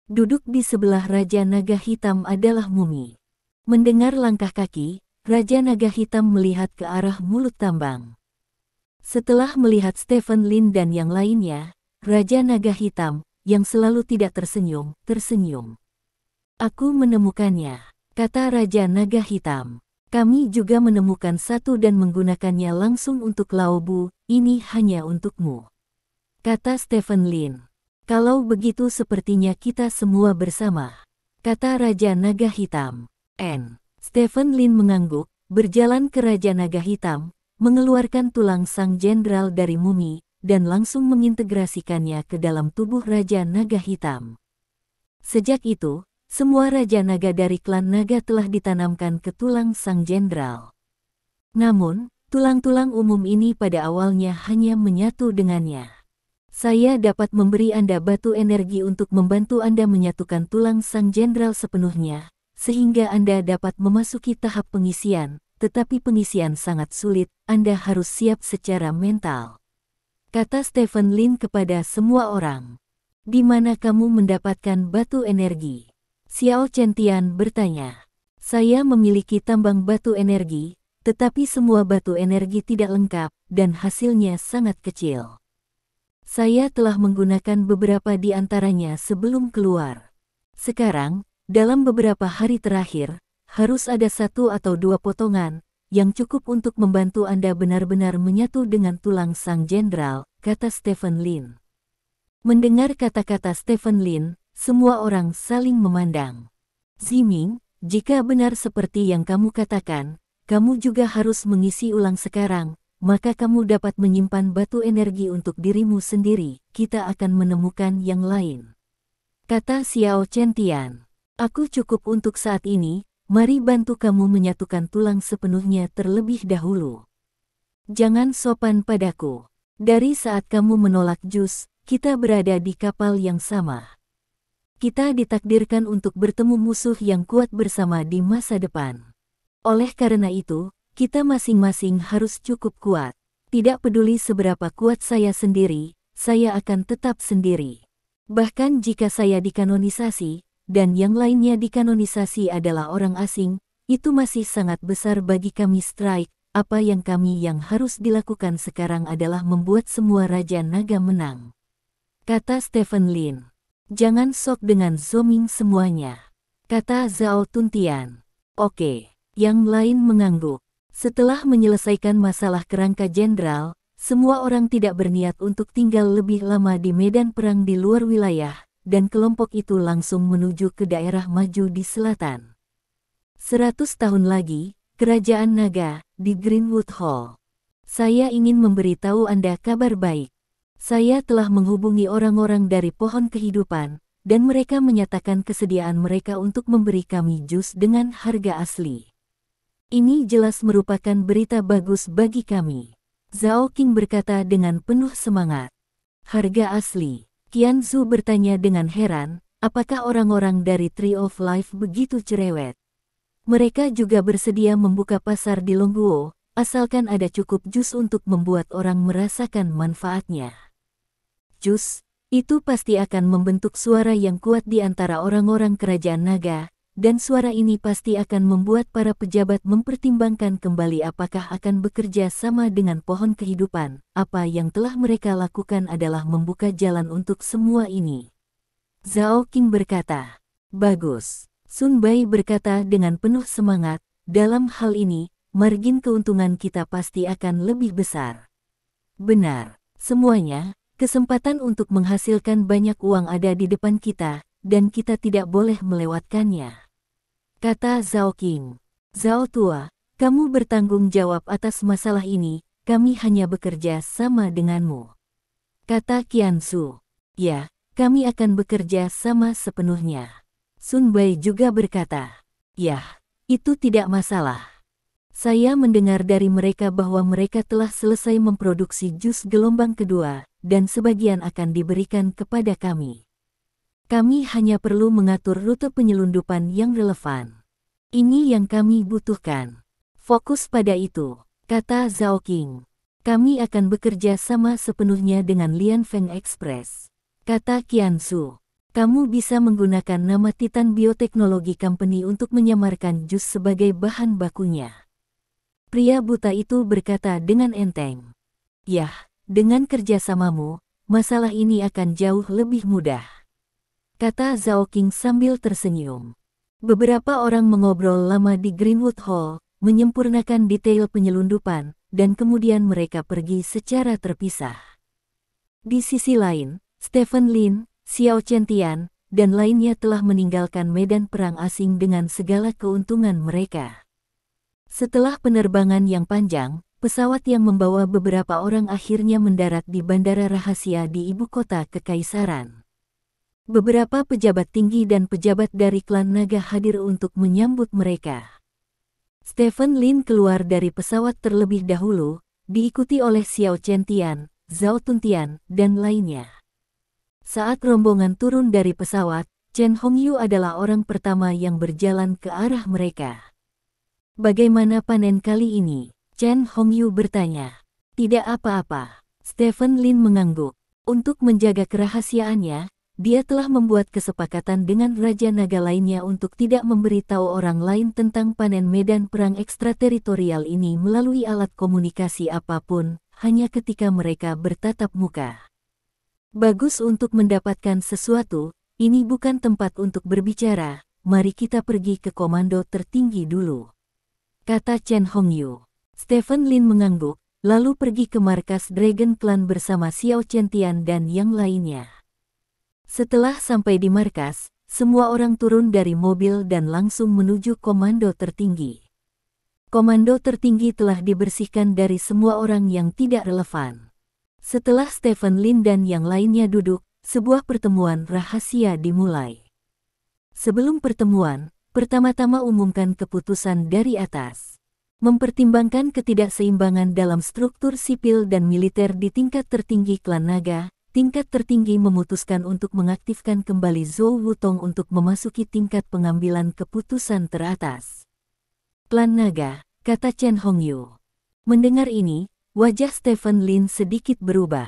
Speaker 1: Duduk di sebelah Raja Naga Hitam adalah mumi. Mendengar langkah kaki, Raja Naga Hitam melihat ke arah mulut tambang. Setelah melihat Stephen Lin dan yang lainnya, Raja Naga Hitam, yang selalu tidak tersenyum, tersenyum. Aku menemukannya, kata Raja Naga Hitam. Kami juga menemukan satu dan menggunakannya langsung untuk Lao Bu, ini hanya untukmu. Kata Stephen Lin. Kalau begitu sepertinya kita semua bersama, kata Raja Naga Hitam. Stephen Lin mengangguk, berjalan ke Raja Naga Hitam, mengeluarkan tulang Sang Jenderal dari mumi, dan langsung mengintegrasikannya ke dalam tubuh Raja Naga Hitam. Sejak itu, semua Raja Naga dari klan Naga telah ditanamkan ke tulang Sang Jenderal. Namun, tulang-tulang umum ini pada awalnya hanya menyatu dengannya. Saya dapat memberi Anda batu energi untuk membantu Anda menyatukan tulang Sang Jenderal sepenuhnya, sehingga Anda dapat memasuki tahap pengisian, tetapi pengisian sangat sulit, Anda harus siap secara mental. Kata Stephen Lin kepada semua orang. Di mana kamu mendapatkan batu energi? Xiao Chentian bertanya. Saya memiliki tambang batu energi, tetapi semua batu energi tidak lengkap, dan hasilnya sangat kecil. Saya telah menggunakan beberapa di antaranya sebelum keluar. Sekarang, dalam beberapa hari terakhir, harus ada 1 atau 2 potongan, yang cukup untuk membantu Anda benar-benar menyatu dengan tulang Sang Jenderal, kata Stephen Lin. Mendengar kata-kata Stephen Lin, semua orang saling memandang. Ziming, jika benar seperti yang kamu katakan, kamu juga harus mengisi ulang sekarang, maka kamu dapat menyimpan batu energi untuk dirimu sendiri, kita akan menemukan yang lain. Kata Xiao Chentian, aku cukup untuk saat ini, mari bantu kamu menyatukan tulang sepenuhnya terlebih dahulu. Jangan sopan padaku. Dari saat kamu menolak jus, kita berada di kapal yang sama. Kita ditakdirkan untuk bertemu musuh yang kuat bersama di masa depan. Oleh karena itu, kita masing-masing harus cukup kuat. Tidak peduli seberapa kuat saya sendiri, saya akan tetap sendiri. Bahkan jika saya dikanonisasi, dan yang lainnya dikanonisasi adalah orang asing, itu masih sangat besar bagi kami Strike. Apa yang harus dilakukan sekarang adalah membuat semua Raja Naga menang. Kata Stephen Lin. Jangan sok dengan zooming semuanya. Kata Zhao Tuntian. Oke, yang lain mengangguk. Setelah menyelesaikan masalah kerangka jenderal, semua orang tidak berniat untuk tinggal lebih lama di medan perang di luar wilayah, dan kelompok itu langsung menuju ke daerah maju di selatan. 100 tahun lagi, Kerajaan Naga, di Greenwood Hall. Saya ingin memberitahu Anda kabar baik. Saya telah menghubungi orang-orang dari Pohon Kehidupan, dan mereka menyatakan kesediaan mereka untuk memberi kami jus dengan harga asli. Ini jelas merupakan berita bagus bagi kami. Zhao Qing berkata dengan penuh semangat. Harga asli. Qian Zhu bertanya dengan heran, apakah orang-orang dari Tree of Life begitu cerewet? Mereka juga bersedia membuka pasar di Longguo, asalkan ada cukup jus untuk membuat orang merasakan manfaatnya. Jus, itu pasti akan membentuk suara yang kuat di antara orang-orang kerajaan naga, dan suara ini pasti akan membuat para pejabat mempertimbangkan kembali apakah akan bekerja sama dengan pohon kehidupan. Apa yang telah mereka lakukan adalah membuka jalan untuk semua ini. Zhao Qing berkata. Bagus. Sun Bai berkata dengan penuh semangat, dalam hal ini, margin keuntungan kita pasti akan lebih besar. Benar. Semuanya, kesempatan untuk menghasilkan banyak uang ada di depan kita, dan kita tidak boleh melewatkannya. Kata Zhao Qing. Zhao Tua, kamu bertanggung jawab atas masalah ini, kami hanya bekerja sama denganmu. Kata Qian Su. Ya, kami akan bekerja sama sepenuhnya. Sun Bai juga berkata. Yah, itu tidak masalah. Saya mendengar dari mereka bahwa mereka telah selesai memproduksi jus gelombang kedua, dan sebagian akan diberikan kepada kami. Kami hanya perlu mengatur rute penyelundupan yang relevan. Ini yang kami butuhkan. Fokus pada itu, kata Zhao Qing. Kami akan bekerja sama sepenuhnya dengan Lian Feng Express. Kata Qian Su. Kamu bisa menggunakan nama Titan Bioteknologi Company untuk menyamarkan jus sebagai bahan bakunya. Pria buta itu berkata dengan enteng. Yah, dengan kerjasamamu, masalah ini akan jauh lebih mudah. Kata Zhao Qing sambil tersenyum. Beberapa orang mengobrol lama di Greenwood Hall, menyempurnakan detail penyelundupan, dan kemudian mereka pergi secara terpisah. Di sisi lain, Stephen Lin, Xiao Chen-tian, dan lainnya telah meninggalkan medan perang asing dengan segala keuntungan mereka. Setelah penerbangan yang panjang, pesawat yang membawa beberapa orang akhirnya mendarat di bandara rahasia di ibu kota kekaisaran. Beberapa pejabat tinggi dan pejabat dari klan naga hadir untuk menyambut mereka. Stephen Lin keluar dari pesawat terlebih dahulu, diikuti oleh Xiao Chen-tian, Zhao Tuntian, dan lainnya. Saat rombongan turun dari pesawat, Chen Hongyu adalah orang pertama yang berjalan ke arah mereka. Bagaimana panen kali ini? Chen Hongyu bertanya. Tidak apa-apa. Stephen Lin mengangguk. Untuk menjaga kerahasiaannya, dia telah membuat kesepakatan dengan Raja Naga lainnya untuk tidak memberitahu orang lain tentang panen medan perang ekstrateritorial ini melalui alat komunikasi apapun, hanya ketika mereka bertatap muka. Bagus untuk mendapatkan sesuatu, ini bukan tempat untuk berbicara, mari kita pergi ke komando tertinggi dulu. Kata Chen Hongyu. Stephen Lin mengangguk, lalu pergi ke markas Dragon Clan bersama Xiao Chen-tian dan yang lainnya. Setelah sampai di markas, semua orang turun dari mobil dan langsung menuju komando tertinggi. Komando tertinggi telah dibersihkan dari semua orang yang tidak relevan. Setelah Stephen Lin dan yang lainnya duduk, sebuah pertemuan rahasia dimulai. Sebelum pertemuan, pertama-tama umumkan keputusan dari atas. Mempertimbangkan ketidakseimbangan dalam struktur sipil dan militer di tingkat tertinggi klan naga, tingkat tertinggi memutuskan untuk mengaktifkan kembali Zhou Wutong untuk memasuki tingkat pengambilan keputusan teratas. Klan naga, kata Chen Hongyu. Mendengar ini, wajah Stephen Lin sedikit berubah.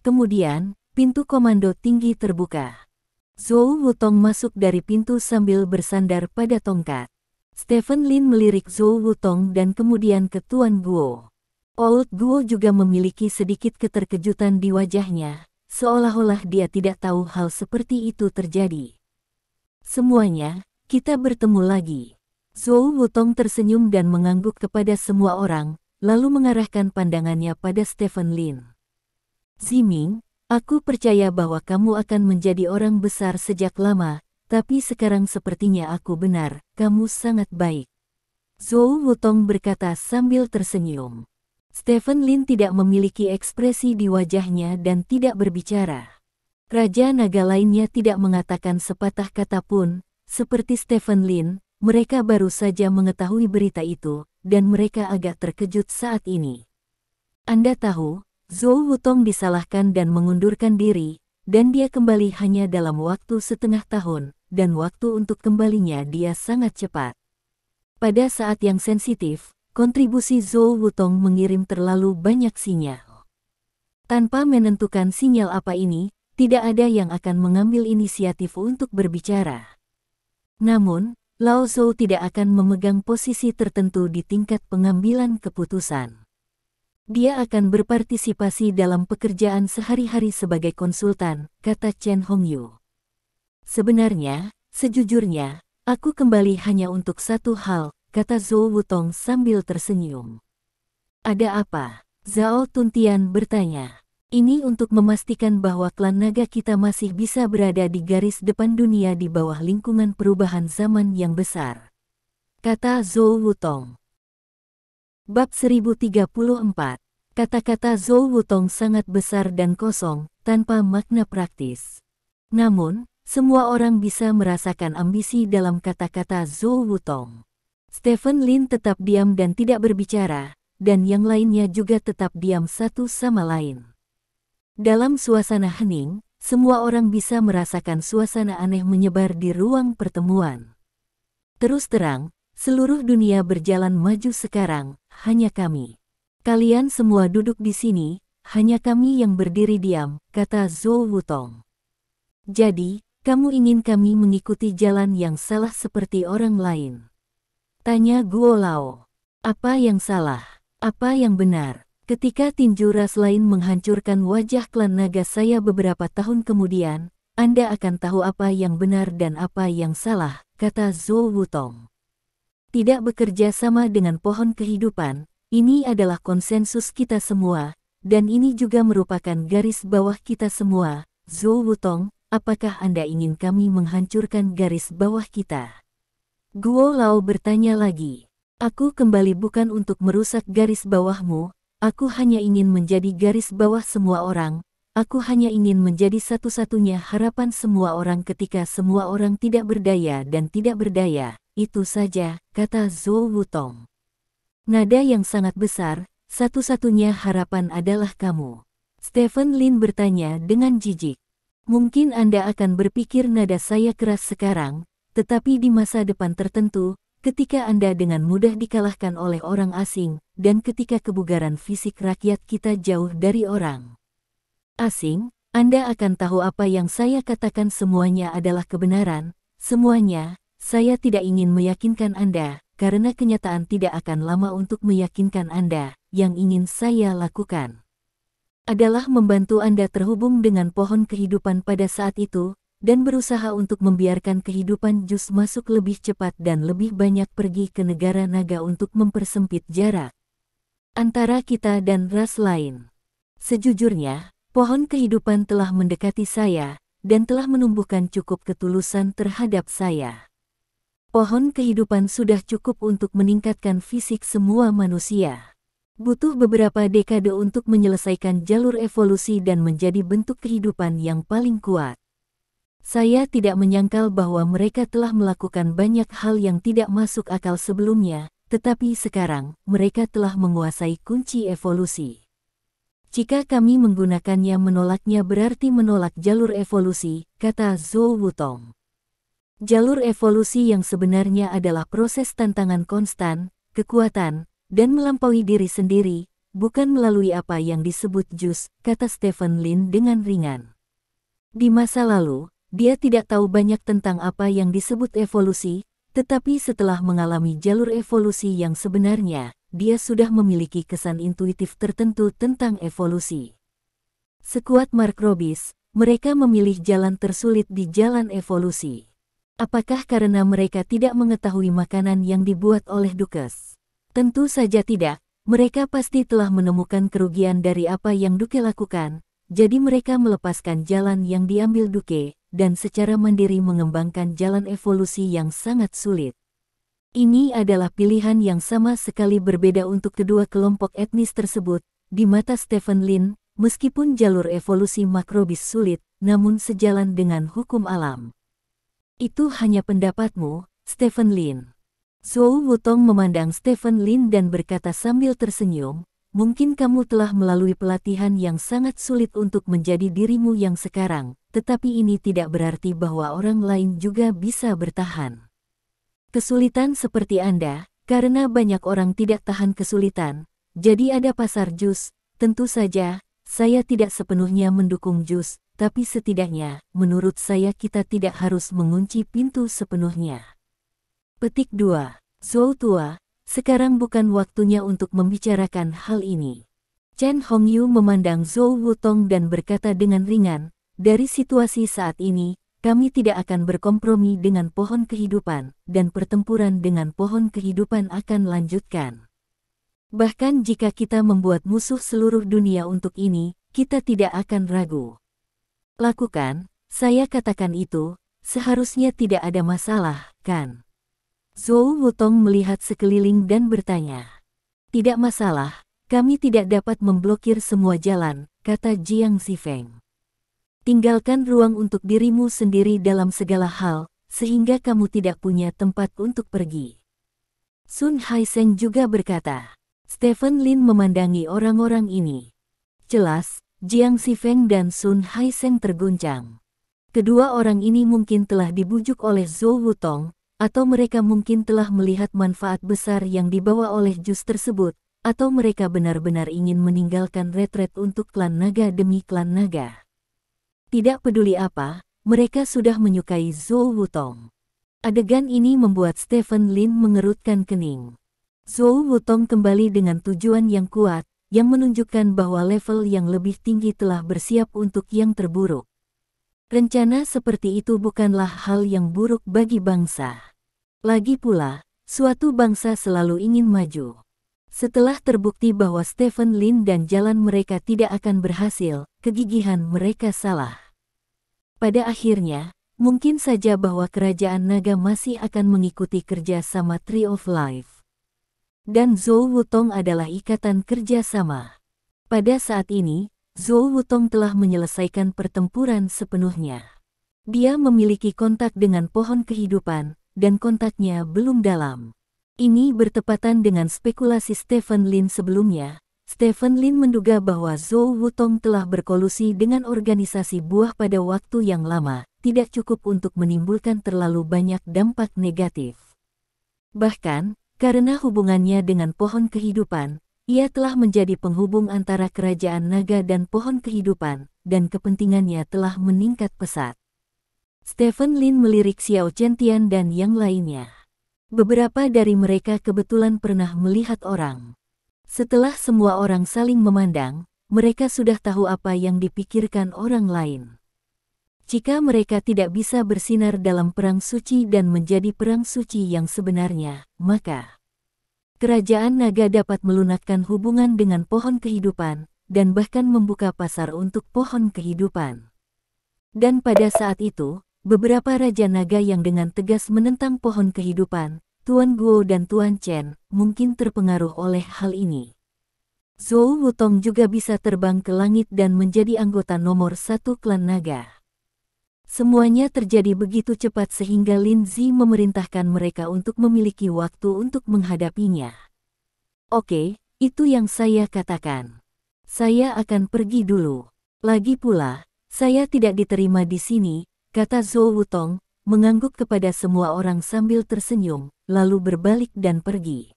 Speaker 1: Kemudian, pintu komando tinggi terbuka. Zhou Wutong masuk dari pintu sambil bersandar pada tongkat. Stephen Lin melirik Zhou Wutong dan kemudian ke Tuan Guo. Old Guo juga memiliki sedikit keterkejutan di wajahnya, seolah-olah dia tidak tahu hal seperti itu terjadi. Semuanya, kita bertemu lagi. Zhou Wutong tersenyum dan mengangguk kepada semua orang, lalu mengarahkan pandangannya pada Stephen Lin. Ziming, aku percaya bahwa kamu akan menjadi orang besar sejak lama, tapi sekarang sepertinya aku benar, kamu sangat baik. Zhou Wutong berkata sambil tersenyum. Stephen Lin tidak memiliki ekspresi di wajahnya dan tidak berbicara. Raja naga lainnya tidak mengatakan sepatah kata pun, seperti Stephen Lin, mereka baru saja mengetahui berita itu, dan mereka agak terkejut saat ini. Anda tahu, Zhou Wutong disalahkan dan mengundurkan diri, dan dia kembali hanya dalam waktu setengah tahun, dan waktu untuk kembalinya dia sangat cepat. Pada saat yang sensitif, kontribusi Zhou Wutong mengirim terlalu banyak sinyal. Tanpa menentukan sinyal apa ini, tidak ada yang akan mengambil inisiatif untuk berbicara. Namun, Lao Zhou tidak akan memegang posisi tertentu di tingkat pengambilan keputusan. Dia akan berpartisipasi dalam pekerjaan sehari-hari sebagai konsultan, kata Chen Hongyu. Sebenarnya, sejujurnya, aku kembali hanya untuk satu hal, kata Zhou Wutong sambil tersenyum. Ada apa? Zhao Tuntian bertanya. Ini untuk memastikan bahwa klan naga kita masih bisa berada di garis depan dunia di bawah lingkungan perubahan zaman yang besar, kata Zhou Wutong. Bab 1034. Kata-kata Zhou Wutong sangat besar dan kosong, tanpa makna praktis. Namun, semua orang bisa merasakan ambisi dalam kata-kata Zhou Wutong. Stephen Lin tetap diam dan tidak berbicara, dan yang lainnya juga tetap diam satu sama lain. Dalam suasana hening, semua orang bisa merasakan suasana aneh menyebar di ruang pertemuan. Terus terang, seluruh dunia berjalan maju sekarang, hanya kami. Kalian semua duduk di sini, hanya kami yang berdiri diam, kata Zhou Wutong. Jadi, kamu ingin kami mengikuti jalan yang salah seperti orang lain? Tanya Guo Lao. Apa yang salah? Apa yang benar? Ketika tinju ras lain menghancurkan wajah klan naga saya beberapa tahun kemudian, Anda akan tahu apa yang benar dan apa yang salah, kata Zhou Wutong. Tidak bekerja sama dengan pohon kehidupan, ini adalah konsensus kita semua, dan ini juga merupakan garis bawah kita semua. Zhou Wutong, apakah Anda ingin kami menghancurkan garis bawah kita? Guo Lao bertanya lagi. Aku kembali bukan untuk merusak garis bawahmu. Aku hanya ingin menjadi garis bawah semua orang, aku hanya ingin menjadi satu-satunya harapan semua orang ketika semua orang tidak berdaya dan tidak berdaya, itu saja, kata Zhou Wutong. Nada yang sangat besar, satu-satunya harapan adalah kamu. Stephen Lin bertanya dengan jijik. Mungkin Anda akan berpikir nada saya keras sekarang, tetapi di masa depan tertentu, ketika Anda dengan mudah dikalahkan oleh orang asing, dan ketika kebugaran fisik rakyat kita jauh dari orang asing, Anda akan tahu apa yang saya katakan semuanya adalah kebenaran, semuanya. Saya tidak ingin meyakinkan Anda, karena kenyataan tidak akan lama untuk meyakinkan Anda. Yang ingin saya lakukan adalah membantu Anda terhubung dengan pohon kehidupan pada saat itu, dan berusaha untuk membiarkan kehidupan jus masuk lebih cepat dan lebih banyak pergi ke negara naga untuk mempersempit jarak antara kita dan ras lain. Sejujurnya, pohon kehidupan telah mendekati saya, dan telah menumbuhkan cukup ketulusan terhadap saya. Pohon kehidupan sudah cukup untuk meningkatkan fisik semua manusia. Butuh beberapa dekade untuk menyelesaikan jalur evolusi dan menjadi bentuk kehidupan yang paling kuat. Saya tidak menyangkal bahwa mereka telah melakukan banyak hal yang tidak masuk akal sebelumnya, tetapi sekarang, mereka telah menguasai kunci evolusi. Jika kami menggunakannya menolaknya berarti menolak jalur evolusi, kata Zhou Wutong. Jalur evolusi yang sebenarnya adalah proses tantangan konstan, kekuatan, dan melampaui diri sendiri, bukan melalui apa yang disebut jus, kata Stephen Lin dengan ringan. Di masa lalu, dia tidak tahu banyak tentang apa yang disebut evolusi, tetapi setelah mengalami jalur evolusi yang sebenarnya, dia sudah memiliki kesan intuitif tertentu tentang evolusi. Sekuat Mark Robis, mereka memilih jalan tersulit di jalan evolusi. Apakah karena mereka tidak mengetahui makanan yang dibuat oleh Dukes? Tentu saja tidak, mereka pasti telah menemukan kerugian dari apa yang Duke lakukan, jadi mereka melepaskan jalan yang diambil Duke, dan secara mandiri mengembangkan jalan evolusi yang sangat sulit. Ini adalah pilihan yang sama sekali berbeda untuk kedua kelompok etnis tersebut. Di mata Stephen Lin, meskipun jalur evolusi makrobis sulit, namun sejalan dengan hukum alam. Itu hanya pendapatmu, Stephen Lin. Zhou Wutong memandang Stephen Lin dan berkata sambil tersenyum, mungkin kamu telah melalui pelatihan yang sangat sulit untuk menjadi dirimu yang sekarang, tetapi ini tidak berarti bahwa orang lain juga bisa bertahan. Kesulitan seperti Anda, karena banyak orang tidak tahan kesulitan, jadi ada pasar jus, tentu saja, saya tidak sepenuhnya mendukung jus, tapi setidaknya, menurut saya kita tidak harus mengunci pintu sepenuhnya. Petik 2. Zhou tua, sekarang bukan waktunya untuk membicarakan hal ini. Chen Hongyu memandang Zhou Wutong dan berkata dengan ringan, dari situasi saat ini, kami tidak akan berkompromi dengan pohon kehidupan, dan pertempuran dengan pohon kehidupan akan lanjutkan. Bahkan jika kita membuat musuh seluruh dunia untuk ini, kita tidak akan ragu. Lakukan, saya katakan itu, seharusnya tidak ada masalah, kan? Zhou Wutong melihat sekeliling dan bertanya. Tidak masalah, kami tidak dapat memblokir semua jalan, kata Jiang Zifeng. Tinggalkan ruang untuk dirimu sendiri dalam segala hal, sehingga kamu tidak punya tempat untuk pergi. Sun Haiseng juga berkata. Stephen Lin memandangi orang-orang ini. Jelas, Jiang Zifeng dan Sun Haiseng terguncang. Kedua orang ini mungkin telah dibujuk oleh Zhou Wutong, atau mereka mungkin telah melihat manfaat besar yang dibawa oleh jus tersebut, atau mereka benar-benar ingin meninggalkan retret untuk klan naga demi klan naga. Tidak peduli apa, mereka sudah menyukai Zhou Wutong. Adegan ini membuat Stephen Lin mengerutkan kening. Zhou Wutong kembali dengan tujuan yang kuat, yang menunjukkan bahwa level yang lebih tinggi telah bersiap untuk yang terburuk. Rencana seperti itu bukanlah hal yang buruk bagi bangsa. Lagi pula, suatu bangsa selalu ingin maju. Setelah terbukti bahwa Stephen Lin dan jalan mereka tidak akan berhasil, kegigihan mereka salah. Pada akhirnya, mungkin saja bahwa kerajaan naga masih akan mengikuti kerja sama Tree of Life. Dan Zhou Wutong adalah ikatan kerja sama. Pada saat ini, Zhou Wutong telah menyelesaikan pertempuran sepenuhnya. Dia memiliki kontak dengan pohon kehidupan, dan kontaknya belum dalam. Ini bertepatan dengan spekulasi Stephen Lin sebelumnya. Stephen Lin menduga bahwa Zhou Wutong telah berkolusi dengan organisasi buah pada waktu yang lama, tidak cukup untuk menimbulkan terlalu banyak dampak negatif. Bahkan, karena hubungannya dengan pohon kehidupan, ia telah menjadi penghubung antara kerajaan naga dan pohon kehidupan, dan kepentingannya telah meningkat pesat. Stephen Lin melirik Xiao Chentian dan yang lainnya. Beberapa dari mereka kebetulan pernah melihat orang. Setelah semua orang saling memandang, mereka sudah tahu apa yang dipikirkan orang lain. Jika mereka tidak bisa bersinar dalam perang suci dan menjadi perang suci yang sebenarnya, maka kerajaan naga dapat melunakkan hubungan dengan pohon kehidupan, dan bahkan membuka pasar untuk pohon kehidupan. Dan pada saat itu, beberapa raja naga yang dengan tegas menentang pohon kehidupan, Tuan Guo dan Tuan Chen, mungkin terpengaruh oleh hal ini. Zhou Wutong juga bisa terbang ke langit dan menjadi anggota nomor 1 klan naga. Semuanya terjadi begitu cepat sehingga Lin Zi memerintahkan mereka untuk memiliki waktu untuk menghadapinya. Oke, itu yang saya katakan. Saya akan pergi dulu. Lagi pula, saya tidak diterima di sini, kata Zhou Wutong, mengangguk kepada semua orang sambil tersenyum, lalu berbalik dan pergi.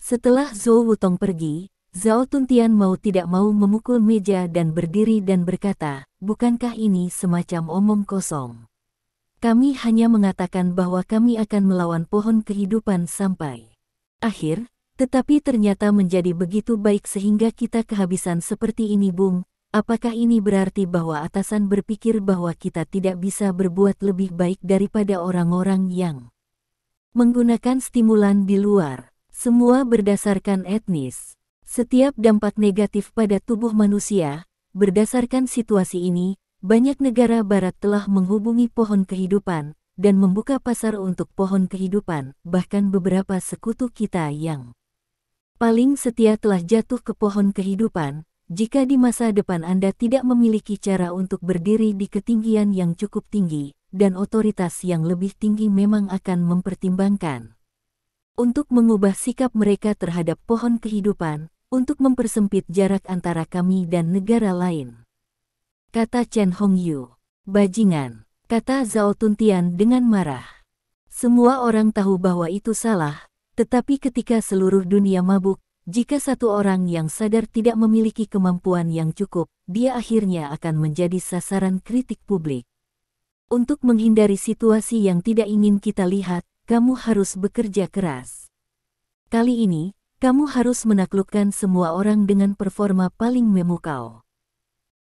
Speaker 1: Setelah Zhou Wutong pergi, Zhao Tuntian mau tidak mau memukul meja dan berdiri dan berkata, bukankah ini semacam omong kosong? Kami hanya mengatakan bahwa kami akan melawan pohon kehidupan sampai akhir, tetapi ternyata menjadi begitu baik sehingga kita kehabisan seperti ini, Bung. Apakah ini berarti bahwa atasan berpikir bahwa kita tidak bisa berbuat lebih baik daripada orang-orang yang menggunakan stimulan di luar? Semua berdasarkan etnis. Setiap dampak negatif pada tubuh manusia, berdasarkan situasi ini, banyak negara barat telah menghubungi pohon kehidupan, dan membuka pasar untuk pohon kehidupan, bahkan beberapa sekutu kita yang paling setia telah jatuh ke pohon kehidupan. Jika di masa depan Anda tidak memiliki cara untuk berdiri di ketinggian yang cukup tinggi, dan otoritas yang lebih tinggi memang akan mempertimbangkan untuk mengubah sikap mereka terhadap pohon kehidupan, untuk mempersempit jarak antara kami dan negara lain. Kata Chen Hongyu. Bajingan, kata Zhao Tuntian dengan marah. Semua orang tahu bahwa itu salah, tetapi ketika seluruh dunia mabuk, jika satu orang yang sadar tidak memiliki kemampuan yang cukup, dia akhirnya akan menjadi sasaran kritik publik. Untuk menghindari situasi yang tidak ingin kita lihat, kamu harus bekerja keras. Kali ini, kamu harus menaklukkan semua orang dengan performa paling memukau.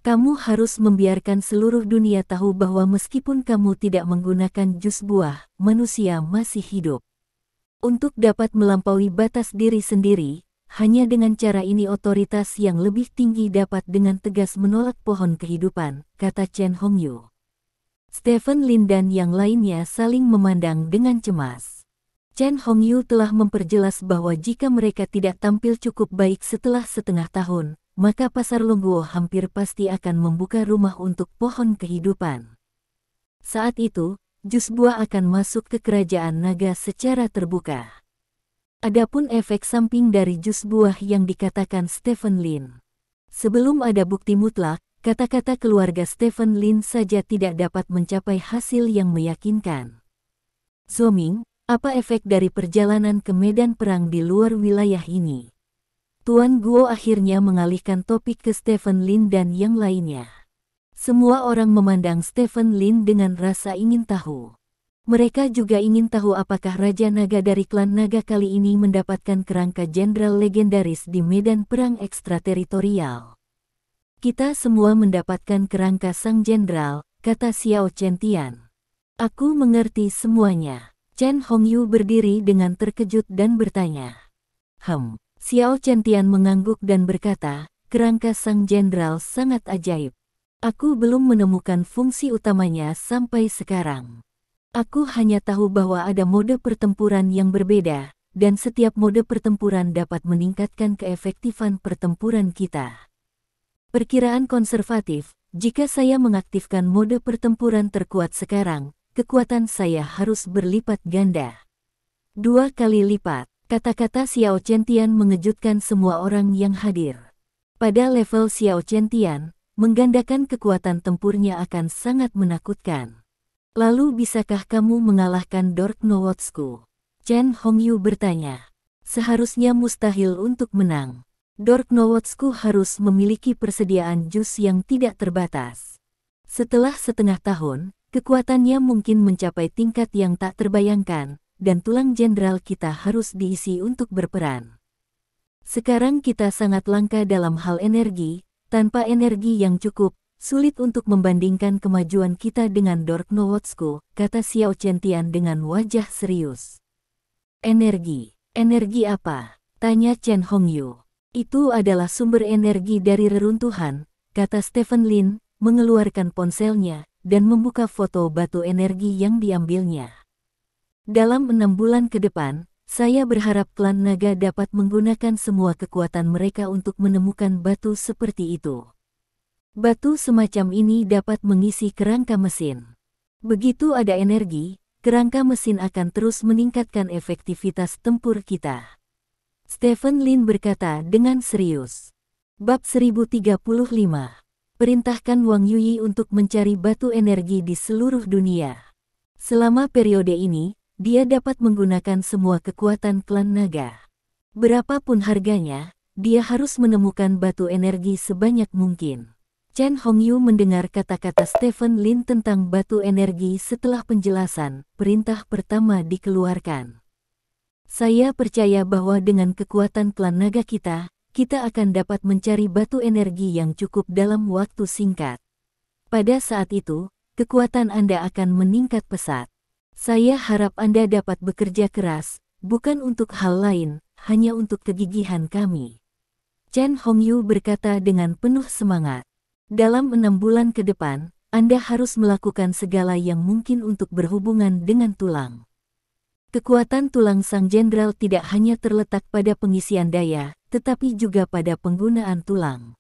Speaker 1: Kamu harus membiarkan seluruh dunia tahu bahwa meskipun kamu tidak menggunakan jus buah, manusia masih hidup. Untuk dapat melampaui batas diri sendiri, hanya dengan cara ini otoritas yang lebih tinggi dapat dengan tegas menolak pohon kehidupan, kata Chen Hongyu. Stephen Lin dan yang lainnya saling memandang dengan cemas. Chen Hongyu telah memperjelas bahwa jika mereka tidak tampil cukup baik setelah setengah tahun, maka pasar Longguo hampir pasti akan membuka rumah untuk pohon kehidupan. Saat itu, jus buah akan masuk ke kerajaan naga secara terbuka. Adapun efek samping dari jus buah yang dikatakan Stephen Lin. Sebelum ada bukti mutlak, kata-kata keluarga Stephen Lin saja tidak dapat mencapai hasil yang meyakinkan. Zoming, apa efek dari perjalanan ke medan perang di luar wilayah ini? Tuan Guo akhirnya mengalihkan topik ke Stephen Lin dan yang lainnya. Semua orang memandang Stephen Lin dengan rasa ingin tahu. Mereka juga ingin tahu apakah Raja Naga dari klan Naga kali ini mendapatkan kerangka jenderal legendaris di medan perang ekstrateritorial. Kita semua mendapatkan kerangka sang jenderal, kata Xiao Chentian. Aku mengerti semuanya. Chen Hongyu berdiri dengan terkejut dan bertanya. Xiao Chentian mengangguk dan berkata, kerangka sang jenderal sangat ajaib. Aku belum menemukan fungsi utamanya sampai sekarang. Aku hanya tahu bahwa ada mode pertempuran yang berbeda, dan setiap mode pertempuran dapat meningkatkan keefektifan pertempuran kita. Perkiraan konservatif, jika saya mengaktifkan mode pertempuran terkuat sekarang, kekuatan saya harus berlipat ganda. 2 kali lipat. Kata-kata Xiao Chentian mengejutkan semua orang yang hadir. Pada level Xiao Chentian, menggandakan kekuatan tempurnya akan sangat menakutkan. Lalu bisakah kamu mengalahkan Dork Nowotsku? Chen Hongyu bertanya. Seharusnya mustahil untuk menang. Dork Nowotsku harus memiliki persediaan jus yang tidak terbatas. Setelah setengah tahun, kekuatannya mungkin mencapai tingkat yang tak terbayangkan, dan tulang jenderal kita harus diisi untuk berperan. Sekarang kita sangat langka dalam hal energi, tanpa energi yang cukup, sulit untuk membandingkan kemajuan kita dengan Dork Nowotsku, kata Xiao Chentian dengan wajah serius. Energi apa? Tanya Chen Hongyu. Itu adalah sumber energi dari reruntuhan, kata Stephen Lin, mengeluarkan ponselnya, dan membuka foto batu energi yang diambilnya. Dalam 6 bulan ke depan, saya berharap klan naga dapat menggunakan semua kekuatan mereka untuk menemukan batu seperti itu. Batu semacam ini dapat mengisi kerangka mesin. Begitu ada energi, kerangka mesin akan terus meningkatkan efektivitas tempur kita. Stephen Lin berkata dengan serius. Bab 1035. Perintahkan Wang Yuyi untuk mencari batu energi di seluruh dunia. Selama periode ini, dia dapat menggunakan semua kekuatan klan naga. Berapapun harganya, dia harus menemukan batu energi sebanyak mungkin. Chen Hongyu mendengar kata-kata Stephen Lin tentang batu energi setelah penjelasan, perintah pertama dikeluarkan. Saya percaya bahwa dengan kekuatan klan naga kita akan dapat mencari batu energi yang cukup dalam waktu singkat. Pada saat itu, kekuatan Anda akan meningkat pesat. Saya harap Anda dapat bekerja keras, bukan untuk hal lain, hanya untuk kegigihan kami. Chen Hongyu berkata dengan penuh semangat. Dalam 6 bulan ke depan, Anda harus melakukan segala yang mungkin untuk berhubungan dengan tulang. Kekuatan tulang sang jenderal tidak hanya terletak pada pengisian daya, tetapi juga pada penggunaan tulang.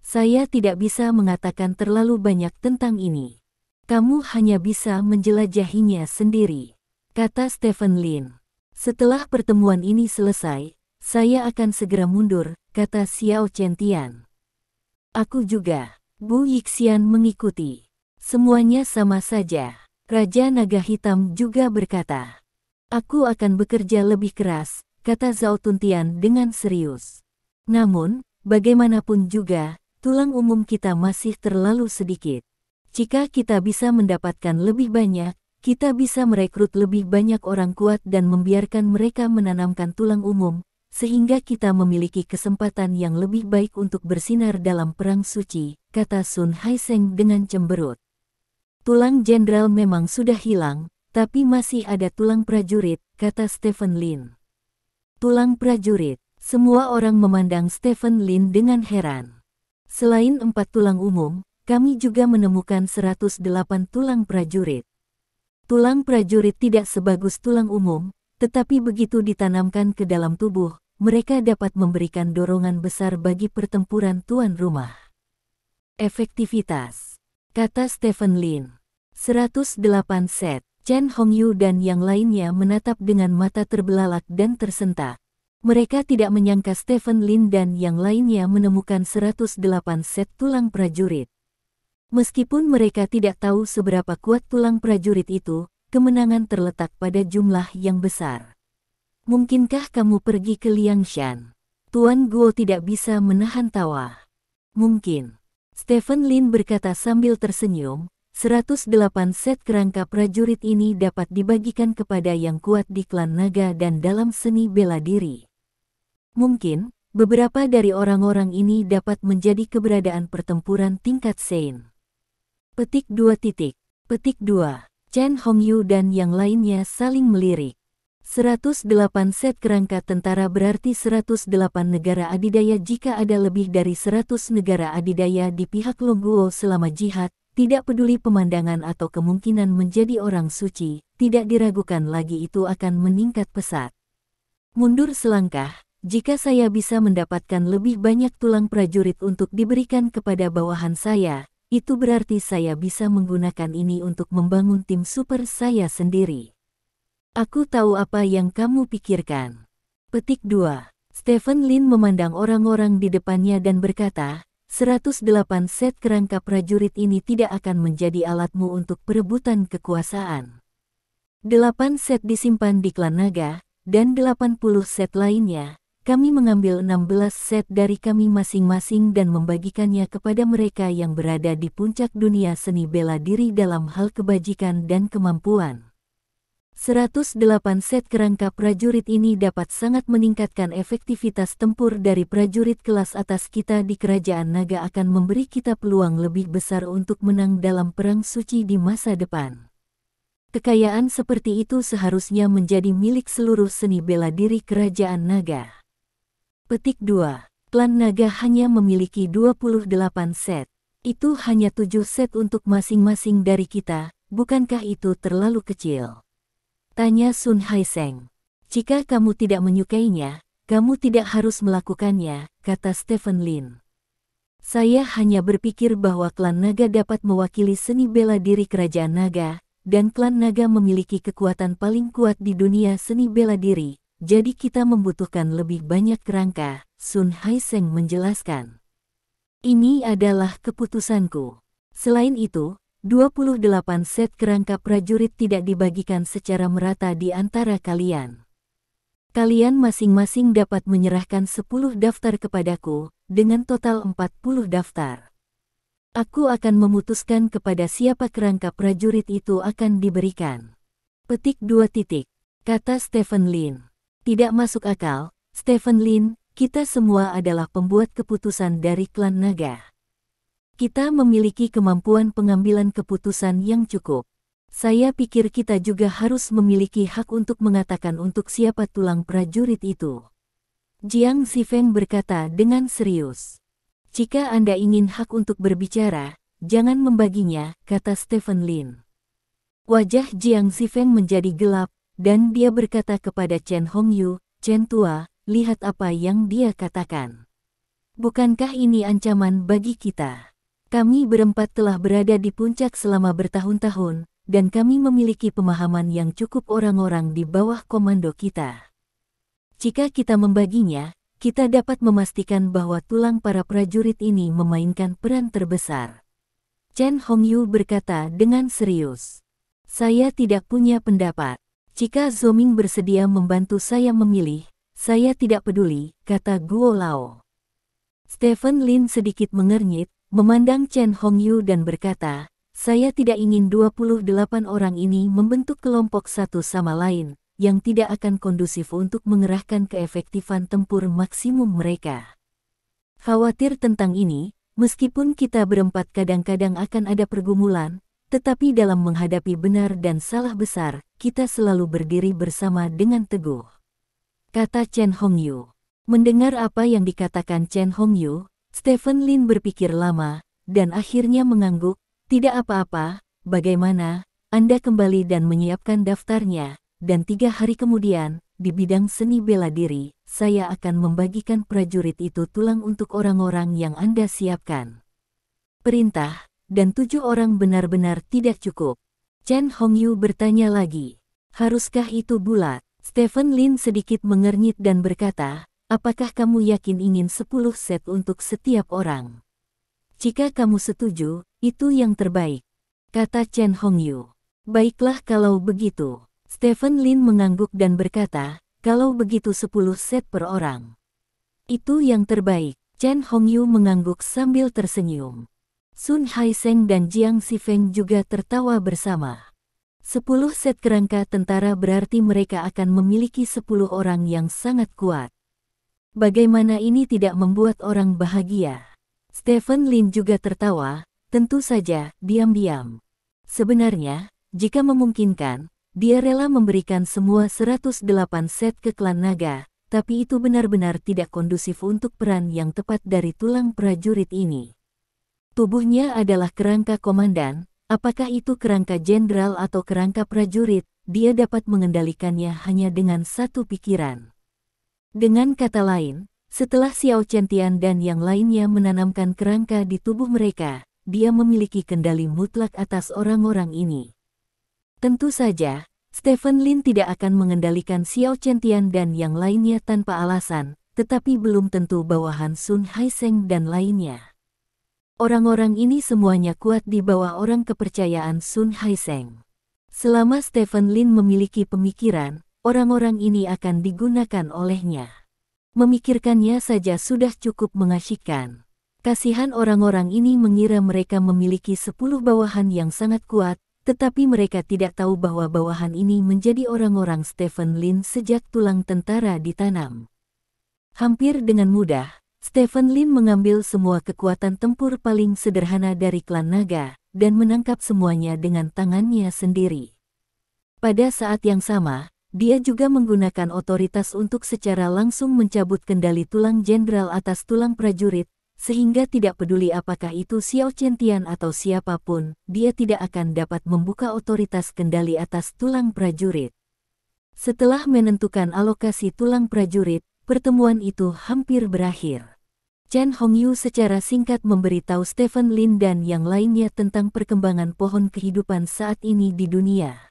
Speaker 1: Saya tidak bisa mengatakan terlalu banyak tentang ini. Kamu hanya bisa menjelajahinya sendiri, kata Stephen Lin. Setelah pertemuan ini selesai, saya akan segera mundur, kata Xiao Chentian. Aku juga. Bu Yixian mengikuti. Semuanya sama saja. Raja Naga Hitam juga berkata. Aku akan bekerja lebih keras, kata Zhao Tuntian dengan serius. Namun, bagaimanapun juga, tulang umum kita masih terlalu sedikit. Jika kita bisa mendapatkan lebih banyak, kita bisa merekrut lebih banyak orang kuat dan membiarkan mereka menanamkan tulang umum, sehingga kita memiliki kesempatan yang lebih baik untuk bersinar dalam perang suci, kata Sun Haiseng dengan cemberut. Tulang jenderal memang sudah hilang, tapi masih ada tulang prajurit, kata Stephen Lin. Tulang prajurit. Semua orang memandang Stephen Lin dengan heran. Selain 4 tulang umum, kami juga menemukan 108 tulang prajurit. Tulang prajurit tidak sebagus tulang umum, tetapi begitu ditanamkan ke dalam tubuh, mereka dapat memberikan dorongan besar bagi pertempuran tuan rumah. Efektivitas, kata Stephen Lin. 108 set. Chen Hongyu dan yang lainnya menatap dengan mata terbelalak dan tersentak. Mereka tidak menyangka Stephen Lin dan yang lainnya menemukan 108 set tulang prajurit. Meskipun mereka tidak tahu seberapa kuat tulang prajurit itu, kemenangan terletak pada jumlah yang besar. Mungkinkah kamu pergi ke Liangshan? Tuan Guo tidak bisa menahan tawa. Mungkin. Stephen Lin berkata sambil tersenyum, 108 set kerangka prajurit ini dapat dibagikan kepada yang kuat di klan naga dan dalam seni bela diri. Mungkin, beberapa dari orang-orang ini dapat menjadi keberadaan pertempuran tingkat Sein. Petik 2. Petik 2. Chen Hongyu dan yang lainnya saling melirik. 108 set kerangka tentara berarti 108 negara adidaya. Jika ada lebih dari 100 negara adidaya di pihak Longguo selama jihad, tidak peduli pemandangan atau kemungkinan menjadi orang suci, tidak diragukan lagi itu akan meningkat pesat. Mundur selangkah, jika saya bisa mendapatkan lebih banyak tulang prajurit untuk diberikan kepada bawahan saya, itu berarti saya bisa menggunakan ini untuk membangun tim super saya sendiri. Aku tahu apa yang kamu pikirkan. Petik 2. Stephen Lin memandang orang-orang di depannya dan berkata, 108 set kerangka prajurit ini tidak akan menjadi alatmu untuk perebutan kekuasaan. 8 set disimpan di klan naga, dan 80 set lainnya, kami mengambil 16 set dari kami masing-masing dan membagikannya kepada mereka yang berada di puncak dunia seni bela diri dalam hal kebajikan dan kemampuan. 108 set kerangka prajurit ini dapat sangat meningkatkan efektivitas tempur dari prajurit kelas atas kita di Kerajaan Naga akan memberi kita peluang lebih besar untuk menang dalam perang suci di masa depan. Kekayaan seperti itu seharusnya menjadi milik seluruh seni bela diri Kerajaan Naga. Petik 2. Klan Naga hanya memiliki 28 set. Itu hanya 7 set untuk masing-masing dari kita, bukankah itu terlalu kecil? Tanya Sun Haiseng. Jika kamu tidak menyukainya, kamu tidak harus melakukannya, kata Stephen Lin. Saya hanya berpikir bahwa klan naga dapat mewakili seni bela diri kerajaan naga, dan klan naga memiliki kekuatan paling kuat di dunia seni bela diri, jadi kita membutuhkan lebih banyak kerangka, Sun Haiseng menjelaskan. Ini adalah keputusanku. Selain itu, 28 set kerangka prajurit tidak dibagikan secara merata di antara kalian. Kalian masing-masing dapat menyerahkan 10 daftar kepadaku, dengan total 40 daftar. Aku akan memutuskan kepada siapa kerangka prajurit itu akan diberikan. Petik 2. Kata Stephen Lin. Tidak masuk akal, Stephen Lin, kita semua adalah pembuat keputusan dari klan naga. Kita memiliki kemampuan pengambilan keputusan yang cukup. Saya pikir kita juga harus memiliki hak untuk mengatakan untuk siapa tulang prajurit itu. Jiang Zifeng berkata dengan serius. Jika Anda ingin hak untuk berbicara, jangan membaginya, kata Stephen Lin. Wajah Jiang Zifeng menjadi gelap, dan dia berkata kepada Chen Hongyu, Chen Tua, lihat apa yang dia katakan. Bukankah ini ancaman bagi kita? Kami berempat telah berada di puncak selama bertahun-tahun, dan kami memiliki pemahaman yang cukup orang-orang di bawah komando kita. Jika kita membaginya, kita dapat memastikan bahwa tulang para prajurit ini memainkan peran terbesar. Chen Hongyu berkata dengan serius. Saya tidak punya pendapat. Jika Zoming bersedia membantu saya memilih, saya tidak peduli, kata Guo Lao. Stephen Lin sedikit mengernyit, memandang Chen Hongyu dan berkata, Saya tidak ingin 28 orang ini membentuk kelompok satu sama lain, yang tidak akan kondusif untuk mengerahkan keefektifan tempur maksimum mereka. Khawatir tentang ini, meskipun kita berempat kadang-kadang akan ada pergumulan, tetapi dalam menghadapi benar dan salah besar, kita selalu berdiri bersama dengan teguh. Kata Chen Hongyu. Mendengar apa yang dikatakan Chen Hongyu, Stephen Lin berpikir lama, dan akhirnya mengangguk. Tidak apa-apa, bagaimana, Anda kembali dan menyiapkan daftarnya, dan 3 hari kemudian, di bidang seni bela diri, saya akan membagikan prajurit itu tulang untuk orang-orang yang Anda siapkan. Perintah, dan 7 orang benar-benar tidak cukup. Chen Hongyu bertanya lagi, haruskah itu bulat? Stephen Lin sedikit mengernyit dan berkata, apakah kamu yakin ingin 10 set untuk setiap orang? Jika kamu setuju, itu yang terbaik, kata Chen Hongyu. Baiklah kalau begitu. Stephen Lin mengangguk dan berkata, kalau begitu 10 set per orang. Itu yang terbaik. Chen Hongyu mengangguk sambil tersenyum. Sun Haiseng dan Jiang Xifeng juga tertawa bersama. 10 set kerangka tentara berarti mereka akan memiliki 10 orang yang sangat kuat. Bagaimana ini tidak membuat orang bahagia? Stephen Lin juga tertawa, tentu saja, diam-diam. Sebenarnya, jika memungkinkan, dia rela memberikan semua 108 set ke klan naga, tapi itu benar-benar tidak kondusif untuk peran yang tepat dari tulang prajurit ini. Tubuhnya adalah kerangka komandan, apakah itu kerangka jenderal atau kerangka prajurit, dia dapat mengendalikannya hanya dengan satu pikiran. Dengan kata lain, setelah Xiao Qiantian dan yang lainnya menanamkan kerangka di tubuh mereka, dia memiliki kendali mutlak atas orang-orang ini. Tentu saja, Stephen Lin tidak akan mengendalikan Xiao Qiantian dan yang lainnya tanpa alasan, tetapi belum tentu bawahan Sun Haiseng dan lainnya. Orang-orang ini semuanya kuat di bawah orang kepercayaan Sun Haiseng. Selama Stephen Lin memiliki pemikiran, orang-orang ini akan digunakan olehnya. Memikirkannya saja sudah cukup mengasyikkan. Kasihan orang-orang ini mengira mereka memiliki 10 bawahan yang sangat kuat, tetapi mereka tidak tahu bahwa bawahan ini menjadi orang-orang Stephen Lin sejak tulang tentara ditanam. Hampir dengan mudah, Stephen Lin mengambil semua kekuatan tempur paling sederhana dari klan naga, dan menangkap semuanya dengan tangannya sendiri. Pada saat yang sama, dia juga menggunakan otoritas untuk secara langsung mencabut kendali tulang jenderal atas tulang prajurit, sehingga tidak peduli apakah itu Xiao Qiantian atau siapapun, dia tidak akan dapat membuka otoritas kendali atas tulang prajurit. Setelah menentukan alokasi tulang prajurit, pertemuan itu hampir berakhir. Chen Hongyu secara singkat memberitahu Stephen Lin dan yang lainnya tentang perkembangan pohon kehidupan saat ini di dunia.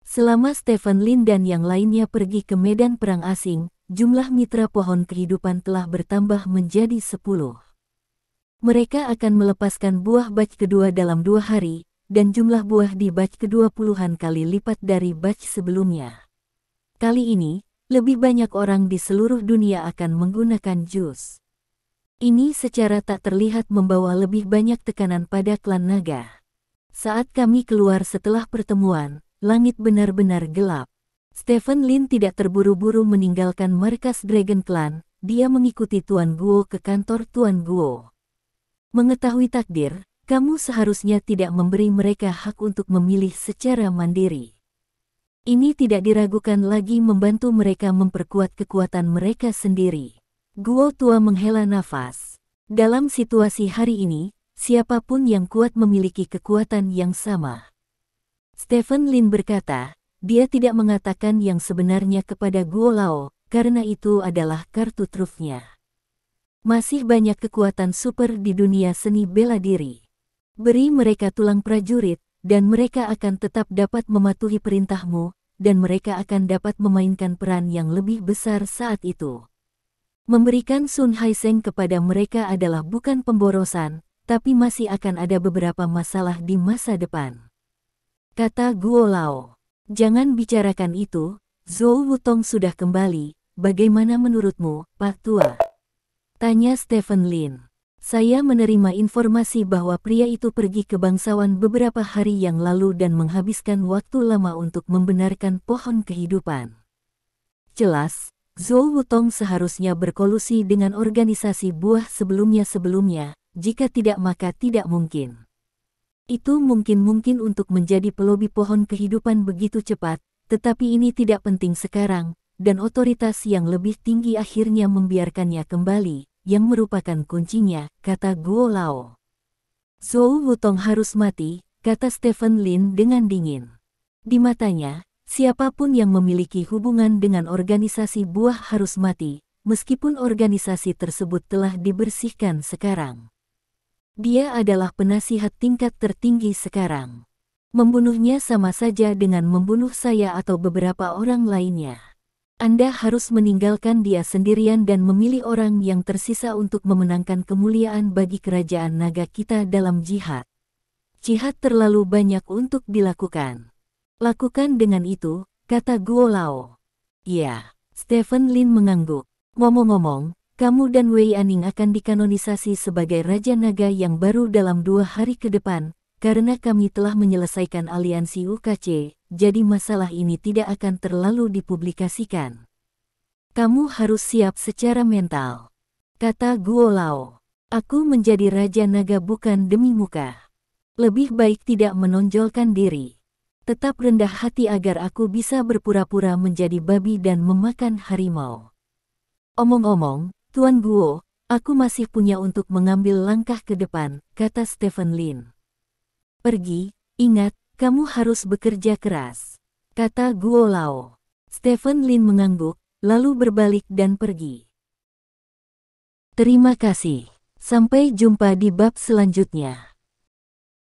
Speaker 1: Selama Stephen Lin dan yang lainnya pergi ke medan perang asing, jumlah mitra pohon kehidupan telah bertambah menjadi 10. Mereka akan melepaskan buah batch kedua dalam 2 hari, dan jumlah buah di batch kedua puluhan kali lipat dari batch sebelumnya. Kali ini, lebih banyak orang di seluruh dunia akan menggunakan jus. Ini secara tak terlihat membawa lebih banyak tekanan pada klan naga. Saat kami keluar setelah pertemuan, langit benar-benar gelap. Stephen Lin tidak terburu-buru meninggalkan markas Dragon Clan, dia mengikuti Tuan Guo ke kantor Tuan Guo. Mengetahui takdir, kamu seharusnya tidak memberi mereka hak untuk memilih secara mandiri. Ini tidak diragukan lagi membantu mereka memperkuat kekuatan mereka sendiri. Guo tua menghela nafas. Dalam situasi hari ini, siapapun yang kuat memiliki kekuatan yang sama. Stephen Lin berkata, dia tidak mengatakan yang sebenarnya kepada Guo Lao, karena itu adalah kartu trufnya. Masih banyak kekuatan super di dunia seni bela diri. Beri mereka tulang prajurit, dan mereka akan tetap dapat mematuhi perintahmu, dan mereka akan dapat memainkan peran yang lebih besar saat itu. Memberikan Sun Haiseng kepada mereka adalah bukan pemborosan, tapi masih akan ada beberapa masalah di masa depan. Kata Guo Lao, jangan bicarakan itu, Zhou Wutong sudah kembali, bagaimana menurutmu, Pak Tua? Tanya Stephen Lin. Saya menerima informasi bahwa pria itu pergi ke bangsawan beberapa hari yang lalu dan menghabiskan waktu lama untuk membenarkan pohon kehidupan. Jelas, Zhou Wutong seharusnya berkolusi dengan organisasi buah sebelumnya, jika tidak maka tidak mungkin. Itu mungkin untuk menjadi pelobi pohon kehidupan begitu cepat, tetapi ini tidak penting sekarang, dan otoritas yang lebih tinggi akhirnya membiarkannya kembali, yang merupakan kuncinya, kata Guo Lao. Zhou Wutong harus mati, kata Stephen Lin dengan dingin. Di matanya, siapapun yang memiliki hubungan dengan organisasi buah harus mati, meskipun organisasi tersebut telah dibersihkan sekarang. Dia adalah penasihat tingkat tertinggi sekarang. Membunuhnya sama saja dengan membunuh saya atau beberapa orang lainnya. Anda harus meninggalkan dia sendirian dan memilih orang yang tersisa untuk memenangkan kemuliaan bagi kerajaan naga kita dalam jihad. Jihad terlalu banyak untuk dilakukan. Lakukan dengan itu, kata Guo Lao. Ya, Stephen Lin mengangguk. Ngomong-ngomong, kamu dan Wei Aning akan dikanonisasi sebagai Raja Naga yang baru dalam 2 hari ke depan, karena kami telah menyelesaikan aliansi UKC, jadi masalah ini tidak akan terlalu dipublikasikan. Kamu harus siap secara mental, kata Guo Lao. Aku menjadi Raja Naga bukan demi muka. Lebih baik tidak menonjolkan diri. Tetap rendah hati agar aku bisa berpura-pura menjadi babi dan memakan harimau. Omong-omong, Tuan Guo, aku masih punya untuk mengambil langkah ke depan, kata Stephen Lin. Pergi, ingat, kamu harus bekerja keras, kata Guo Lao. Stephen Lin mengangguk, lalu berbalik dan pergi. Terima kasih. Sampai jumpa di bab selanjutnya.